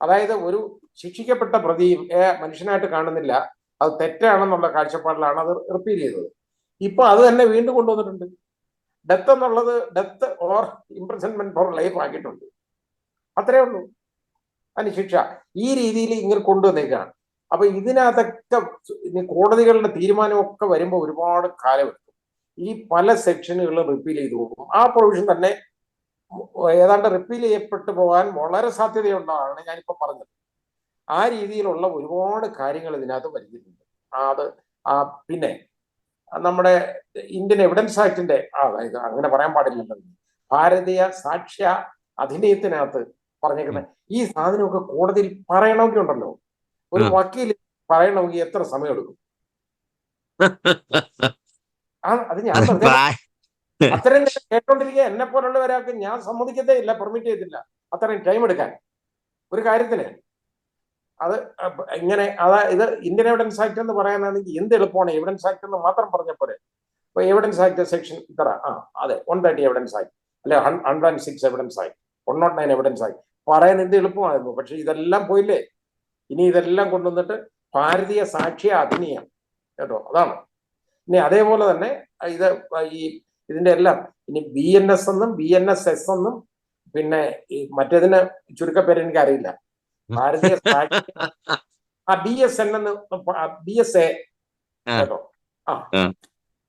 അതായത് ഒരു ശിക്ഷിക്കപ്പെട്ട പ്രതിയും മനുഷ്യനായിട്ട് കാണുന്നില്ല. അത് തെറ്റാണെന്നുള്ള കാഴ്ചപ്പാടിലാണ് അത് റിപ്പീൽ ചെയ്തത്. ഇപ്പൊ അത് തന്നെ വീണ്ടും കൊണ്ടുവന്നിട്ടുണ്ട്. ഡെത്ത് എന്നുള്ളത് death or imprisonment for life ആക്കിയിട്ടുണ്ട്. അത്രേ ഉള്ളൂ അതിന് ശിക്ഷ. ഈ രീതിയിൽ ഇങ്ങനെ കൊണ്ടുവന്നേക്കാണ്. അപ്പൊ ഇതിനകത്തൊക്കെ കോടതികളുടെ തീരുമാനമൊക്കെ വരുമ്പോൾ ഒരുപാട് കാലമെടുക്കും. ഈ പല സെക്ഷനുകളും റിപ്പീൽ ചെയ്തു പോകും. ആ പ്രൊവിഷൻ തന്നെ ഏതാണ്ട് റിപ്പീൽ ചെയ്യപ്പെട്ടു പോകാൻ വളരെ സാധ്യതയുണ്ടാണ് ഞാനിപ്പോ പറഞ്ഞത്. ആ രീതിയിലുള്ള ഒരുപാട് കാര്യങ്ങൾ ഇതിനകത്ത് വരുന്നുണ്ട്. അത് പിന്നെ നമ്മുടെ ഇന്ത്യൻ എവിഡൻസ് ആക്ടിന്റെ, അതായത് അങ്ങനെ പറയാൻ പാടില്ലല്ലോ, ഭാരതീയ സാക്ഷ്യ അധിനിയത്തിനകത്ത് പറഞ്ഞേക്കുന്നത് ഈ സാധനമൊക്കെ കോടതിയിൽ പറയണമെങ്കിൽ ഉണ്ടല്ലോ, ഒരു വക്കീൽ പറയണമെങ്കിൽ എത്ര സമയം എടുക്കും? അത് ഞാൻ അത്രയും കേട്ടോണ്ടിരിക്കുക. എന്നെ പോലുള്ള ഒരാൾക്ക് ഞാൻ സമ്മതിക്കത്തേ ഇല്ല, പെർമിറ്റ് ചെയ്തില്ല അത്രയും ടൈം എടുക്കാൻ ഒരു കാര്യത്തിന്. അത് ഇങ്ങനെ ഇത് ഇന്ത്യൻ എവിഡൻസ് ആക്ട് എന്ന് പറയാനാണെങ്കിൽ എന്ത് എളുപ്പമാണ്. എവിഡൻസ് ആക്ട് എന്ന് മാത്രം പറഞ്ഞ പോലെ. ഇപ്പൊ എവിഡൻസ് ആക്ട് സെക്ഷൻ ഇത്ര, അതെ 130 എവിഡൻസ് ആക്ട്, അല്ലെ 106 എവിഡൻസ് ആക്ട്, 109 എവിഡൻസ് ആക്ട് പറയാൻ എന്ത് എളുപ്പമായിരുന്നു. പക്ഷെ ഇതെല്ലാം പോയില്ലേ. ഇനി ഇതെല്ലാം കൊണ്ടുവന്നിട്ട് ഭാരതീയ സാക്ഷ്യ അധിനിയം കേട്ടോ, അതാണ്. ഇനി അതേപോലെ തന്നെ ഇതിന്റെ എല്ലാം ഇനി BNS എന്നും BNSS എന്നും പിന്നെ ഈ മറ്റേതിന് ചുരുക്കപ്പേര് എനിക്ക് അറിയില്ല. ഭാരതീയ BSN എന്ന് BSA കേട്ടോ.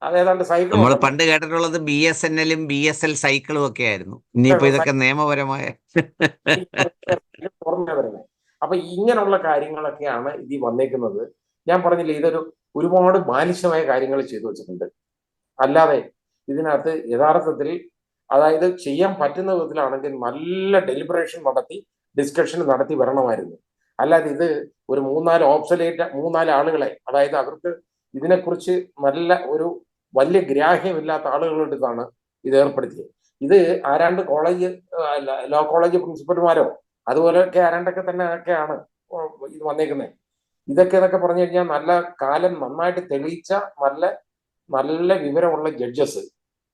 അതേതാണ്ട് സൈക്കിൾ നമ്മൾ പണ്ട് കേട്ടിട്ടുള്ളത് BSNL-ഉം BSL സൈക്കിളും ഒക്കെ ആയിരുന്നു. ഇനിയിപ്പോ ഇതൊക്കെ നിയമപരമായ വരുന്നത്. അപ്പൊ ഇങ്ങനെയുള്ള കാര്യങ്ങളൊക്കെയാണ് ഇതിൽ വന്നേക്കുന്നത്. ഞാൻ പറഞ്ഞില്ലേ, ഇതൊരു ഒരുപാട് ബാലിശമായ കാര്യങ്ങൾ ചെയ്തു വെച്ചിട്ടുണ്ട്. അല്ലാതെ ഇതിനകത്ത് യഥാർത്ഥത്തിൽ അതായത് ചെയ്യാൻ പറ്റുന്ന വിധത്തിലാണെങ്കിൽ നല്ല ഡെലിബറേഷൻ നടത്തി ഡിസ്കഷൻ നടത്തി വരണമായിരുന്നു. അല്ലാതെ ഇത് ഒരു 3-4 ആളുകളെ, അതായത് അവർക്ക് ഇതിനെക്കുറിച്ച് നല്ല ഒരു വലിയ ഗ്രാഹ്യമില്ലാത്ത ആളുകളെടുത്താണ് ഇത് ഏർപ്പെടുത്തിയത്. ഇത് ആരാണ്ട് ലോ കോളേജ് പ്രിൻസിപ്പൽമാരോ അതുപോലെയൊക്കെ ആരാണ്ടൊക്കെ തന്നെ ഒക്കെയാണ് ഇത് വന്നേക്കുന്നത്. എന്നൊക്കെ പറഞ്ഞു കഴിഞ്ഞാൽ നല്ല കാലം നന്നായിട്ട് തെളിയിച്ച നല്ല വിവരമുള്ള ജഡ്ജസ്,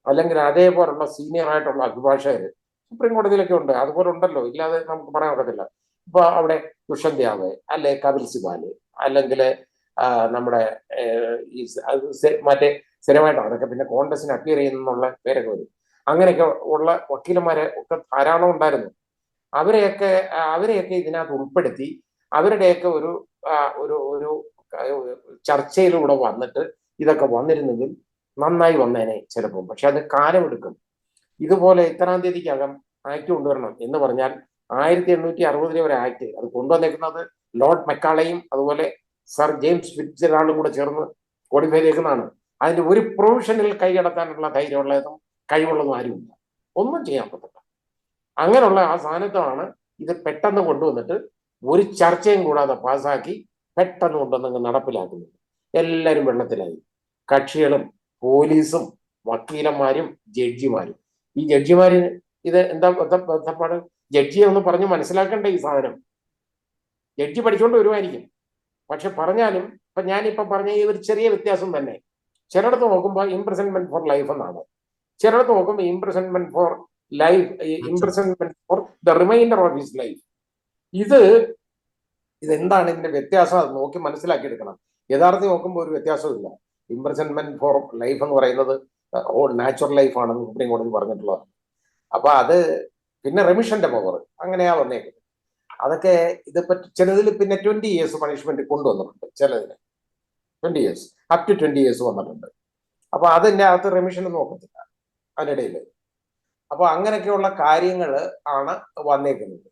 അല്ലെങ്കിൽ അതേപോലുള്ള സീനിയർ ആയിട്ടുള്ള അഭിഭാഷകര് സുപ്രീം കോടതിയിലൊക്കെ ഉണ്ട്. അതുപോലെ ഉണ്ടല്ലോ, ഇല്ലാതെ നമുക്ക് പറയാൻ ഒക്കത്തില്ല. ഇപ്പൊ അവിടെ ദുഷ്യന്ത് യാദവ്, അല്ലെ കപിൽ സിബാല്, അല്ലെങ്കിൽ നമ്മുടെ മറ്റേ സ്ഥിരമായിട്ട് അതൊക്കെ പിന്നെ കോൺഗ്രസിന് അപ്പിയർ ചെയ്യുന്നുള്ള പേരൊക്കെ വരും. അങ്ങനെയൊക്കെ ഉള്ള വക്കീലന്മാരെ ഒക്കെ ധാരാളം ഉണ്ടായിരുന്നു. അവരെയൊക്കെ ഇതിനകത്ത് ഉൾപ്പെടുത്തി അവരുടെയൊക്കെ ഒരു ഒരു ഒരു ചർച്ചയിലൂടെ വന്നിട്ട് ഇതൊക്കെ വന്നിരുന്നെങ്കിൽ നന്നായി വന്നേനെ ചിലപ്പോൾ. പക്ഷെ അത് കാലമെടുക്കും. ഇതുപോലെ ഇത്രാം തീയതിക്കകം ആക്ട് കൊണ്ടുവരണം എന്ന് പറഞ്ഞാൽ 1860 ഒരു ആക്ട് അത് കൊണ്ടുവന്നേക്കുന്നത് ലോർഡ് മെക്കാളയും അതുപോലെ സർ ജെയിംസ് ഫിറ്റ്ജെറാൾഡും കൂടെ ചേർന്ന് കോഡിഫൈ ചെയ്തേക്കുന്നതാണ്. അതിന്റെ ഒരു പ്രൊവിഷനിൽ കൈകടത്താനുള്ള ധൈര്യമുള്ളതും കഴിവുള്ളതും ആരുമില്ല, ഒന്നും ചെയ്യാൻ പറ്റില്ല. അങ്ങനെയുള്ള ആ സാധനത്താണ് ഇത് പെട്ടെന്ന് കൊണ്ടുവന്നിട്ട് ഒരു ചർച്ചയും കൂടാതെ പാസ്സാക്കി പെട്ടെന്ന് കൊണ്ടുവന്ന് നടപ്പിലാക്കുന്നത്. എല്ലാവരും വെള്ളത്തിലായി, കക്ഷികളും പോലീസും വക്കീലന്മാരും ജഡ്ജിമാരും. ഈ ജഡ്ജിമാര് ഇത് എന്താ ബന്ധപ്പാട്? ജഡ്ജിയെ ഒന്ന് പറഞ്ഞ് മനസ്സിലാക്കണ്ടേ ഈ സാധനം? ജഡ്ജി പഠിച്ചുകൊണ്ട് വരുമായിരിക്കും, പക്ഷെ പറഞ്ഞാലും ഇപ്പൊ ഞാനിപ്പൊ പറഞ്ഞ ഈ ഒരു ചെറിയ വ്യത്യാസം തന്നെ. ചിലയിടത്ത് നോക്കുമ്പോൾ ഇംപ്രിസൺമെന്റ് ഫോർ ലൈഫ് എന്നാണ്, ചിലയിടത്ത് നോക്കുമ്പോൾ imprisonment for life, imprisonment for the reminder of his life. ഇതെന്താണ് ഇതിന്റെ വ്യത്യാസം? അത് നോക്കി മനസ്സിലാക്കിയെടുക്കണം. യഥാർത്ഥത്തിൽ നോക്കുമ്പോൾ ഒരു വ്യത്യാസമില്ല. ഇംപ്രിസൺമെന്റ് ഫോർ ലൈഫ് എന്ന് പറയുന്നത് നാച്ചുറൽ ലൈഫ് ആണെന്ന് സുപ്രീം കോടതി പറഞ്ഞിട്ടുള്ളതാണ്. അപ്പൊ അത് പിന്നെ റെമിഷന്റെ പവർ അങ്ങനെയാ വന്നേക്കുന്നത്. അതൊക്കെ ഇതിപ്പോ ചിലതിൽ പിന്നെ 20 years പണിഷ്മെന്റ് കൊണ്ടുവന്നിട്ടുണ്ട്, ചിലതിന് 20 years അപ് ടു 20 years വന്നിട്ടുണ്ട്. അപ്പൊ അതിന്റെ അകത്ത് റെമിഷൻ നോക്കത്തില്ല അതിനിടയിൽ. അപ്പൊ അങ്ങനെയൊക്കെയുള്ള കാര്യങ്ങൾ ആണ് വന്നേക്കുന്നത്.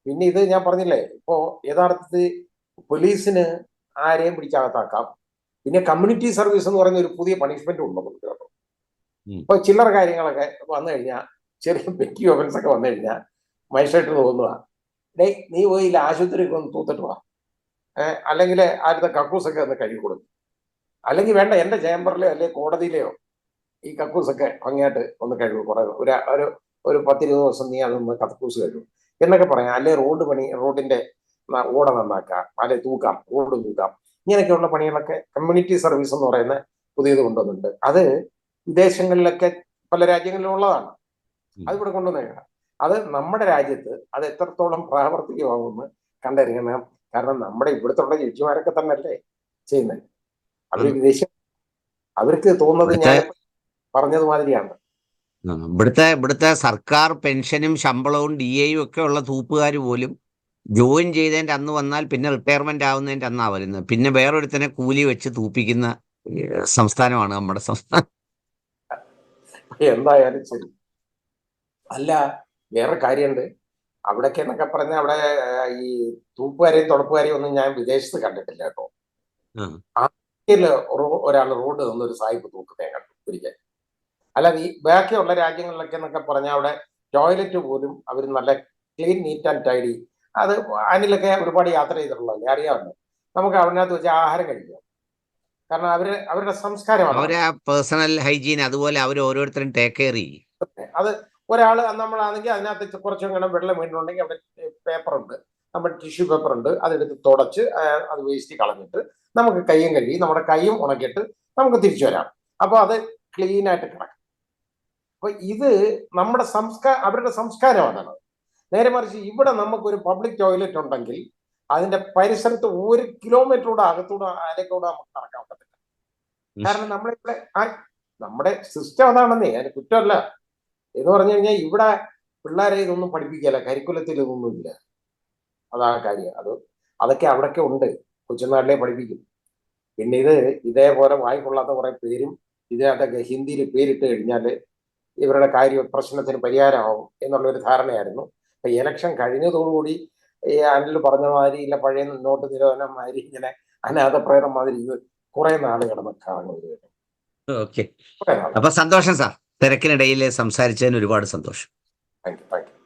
പിന്നെ ഇത് ഞാൻ പറഞ്ഞില്ലേ, ഇപ്പോ യഥാർത്ഥത്തിൽ പോലീസിന് ആരെയും പിടിച്ചകത്താക്കാം. പിന്നെ കമ്മ്യൂണിറ്റി സർവീസ് എന്ന് പറയുന്ന ഒരു പുതിയ പണിഷ്മെന്റ് ഉണ്ടെന്നുണ്ട് കേട്ടോ. ഇപ്പൊ ചില്ലറ കാര്യങ്ങളൊക്കെ വന്നു കഴിഞ്ഞാൽ, ചെറിയ പെറ്റി ഒഫൻസ് ഒക്കെ വന്നു കഴിഞ്ഞാൽ മജിസ്ട്രേറ്റ് തോന്നുക, ഡേ നീ പോയി ആശുപത്രിക്ക് ഒന്ന് തൂത്തിട്ട് വാ, അല്ലെങ്കിൽ ആദ്യത്തെ കക്കൂസൊക്കെ ഒന്ന് കഴുകി കൊടുക്കും, അല്ലെങ്കിൽ വേണ്ട എന്റെ ചേംബറിലെയോ അല്ലെങ്കിൽ കോടതിയിലെയോ ഈ കക്കൂസൊക്കെ ഭംഗിയായിട്ട് ഒന്ന് കഴുകും, കുറെ ഒരു 10-20 ദിവസം നീ അതൊന്ന് കക്കൂസ് കഴുകും എന്നൊക്കെ പറയാം. അല്ലെ റോഡിന്റെ ഓട നന്നാക്കാം, അല്ലെ തൂക്കാം, റോഡ് തൂക്കാം. ഇങ്ങനെയൊക്കെയുള്ള പണികളൊക്കെ കമ്മ്യൂണിറ്റി സർവീസ് എന്ന് പറയുന്ന പുതിയത് കൊണ്ടുവന്നിട്ടുണ്ട്. അത് വിദേശങ്ങളിലൊക്കെ പല രാജ്യങ്ങളിലും ഉള്ളതാണ്. അതിവിടെ കൊണ്ടുവന്നേക്കണം. അത് നമ്മുടെ രാജ്യത്ത് അത് എത്രത്തോളം പ്രാവർത്തികമാകുമെന്ന് കണ്ടറിയണം. കാരണം നമ്മുടെ ഇവിടുത്തെ ജഡ്ജിമാരൊക്കെ തന്നെ അല്ലേ ചെയ്യുന്നത്. അവര് വിദേശ അവർക്ക് തോന്നുന്നത് ഞാൻ പറഞ്ഞതുമാതിരിയാണ്. ഇവിടുത്തെ സർക്കാർ പെൻഷനും ശമ്പളവും DAയും ഒക്കെ ഉള്ള തൂപ്പുകാർ പോലും ജോയിൻ ചെയ്തതിന്റെ അന്ന് വന്നാൽ പിന്നെ റിട്ടയർമെന്റ് ആവുന്നതിന്റെ അന്നാ വരുന്നത്. പിന്നെ വേറൊരുത്തനെ കൂലി വെച്ച് തൂപ്പിക്കുന്ന സംസ്ഥാനമാണ് നമ്മുടെ സംസ്ഥാനം. എന്തായാലും ശരി. അല്ല, വേറെ കാര്യമുണ്ട്. അവിടൊക്കെ എന്നൊക്കെ പറഞ്ഞ അവിടെ ഈ തൂപ്പുകാരെയും തുടപ്പുകാരെയും ഒന്നും ഞാൻ വിദേശത്ത് കണ്ടിട്ടില്ല കേട്ടോ. ഒരാൾ റോഡ് തന്നൊരു സായിപ്പ് തൂക്കുന്നേ കണ്ടു ഒരിക്കൽ. അല്ലാതെ ഈ ബാക്കിയുള്ള രാജ്യങ്ങളിലൊക്കെ എന്നൊക്കെ പറഞ്ഞാൽ അവിടെ ടോയ്ലറ്റ് പോലും അവർ നല്ല ക്ലീൻ, നീറ്റ് ആൻഡ് ടൈഡി. അത് അതിലൊക്കെ ഒരുപാട് യാത്ര ചെയ്തിട്ടുള്ളതല്ലേ, അറിയാമല്ലോ. നമുക്ക് അതിനകത്ത് വെച്ച് ആഹാരം കഴിക്കാം. കാരണം അവരുടെ സംസ്കാരമാണ്, അവരെ പേഴ്സണൽ ഹൈജീൻ. അതുപോലെ അവർ ഓരോരുത്തരും ടേക്ക് കെയർ ചെയ്യും. അത് ഒരാൾ നമ്മളാണെങ്കിൽ അതിനകത്ത് കുറച്ചെങ്ങനെ വെള്ളം വീണിട്ടുണ്ടെങ്കിൽ അവിടെ പേപ്പർ ഉണ്ട്, നമ്മുടെ ടിഷ്യൂ പേപ്പർ ഉണ്ട്, അതെടുത്ത് തുടച്ച് അത് വേസ്റ്റ് കളഞ്ഞിട്ട് നമുക്ക് കയ്യും കഴുകി നമ്മുടെ കൈയും ഉണക്കിയിട്ട് നമുക്ക് തിരിച്ചു വരാം. അപ്പൊ അത് ക്ലീൻ ആയിട്ട് കിടക്കും. അപ്പൊ ഇത് നമ്മുടെ അവരുടെ സംസ്കാരമാണ്. നേരെ മറിച്ച് ഇവിടെ നമുക്കൊരു പബ്ലിക് ടോയ്ലറ്റ് ഉണ്ടെങ്കിൽ അതിന്റെ പരിസരത്ത് 1 കിലോമീറ്ററൂടെ അകത്തൂടെ അതിലേക്കൂടെ നമുക്ക് നടക്കാൻ പറ്റില്ല. കാരണം നമ്മളിവിടെ നമ്മുടെ സിസ്റ്റം അതാണെന്നേ, അതിന് കുറ്റമല്ല എന്ന് പറഞ്ഞു കഴിഞ്ഞാൽ. ഇവിടെ പിള്ളേരെ ഇതൊന്നും പഠിപ്പിക്കല, കരിക്കുലത്തിൽ ഇതൊന്നും ഇല്ല. അതാ കാര്യം. അതൊക്കെ അവിടെയൊക്കെ ഉണ്ട്, കൊച്ചുനാട്ടിലെ പഠിപ്പിക്കും. പിന്നെ ഇതേപോലെ വായിക്കൊള്ളാത്ത കുറെ പേരും ഇതിനകത്തൊക്കെ ഹിന്ദിയിൽ പേരിട്ട് കഴിഞ്ഞാൽ ഇവരുടെ പ്രശ്നത്തിന് പരിഹാരമാവും എന്നുള്ളൊരു ധാരണയായിരുന്നു. അപ്പൊ ഇലക്ഷൻ കഴിഞ്ഞതോടുകൂടി ഈ അനിൽ പറഞ്ഞ മാതിരി ഇല്ല, പഴയ നോട്ട് നിരോധനം മാതിരി ഇങ്ങനെ അനാഥ പ്രേതം മാതിരി ഇത് കുറെ നാൾ കിടന്ന് കാണുന്നത്. ഓക്കെ, അപ്പൊ സന്തോഷം സാർ. തിരക്കിനിടയിൽ സംസാരിച്ചതിന് ഒരുപാട് സന്തോഷം. Thank you.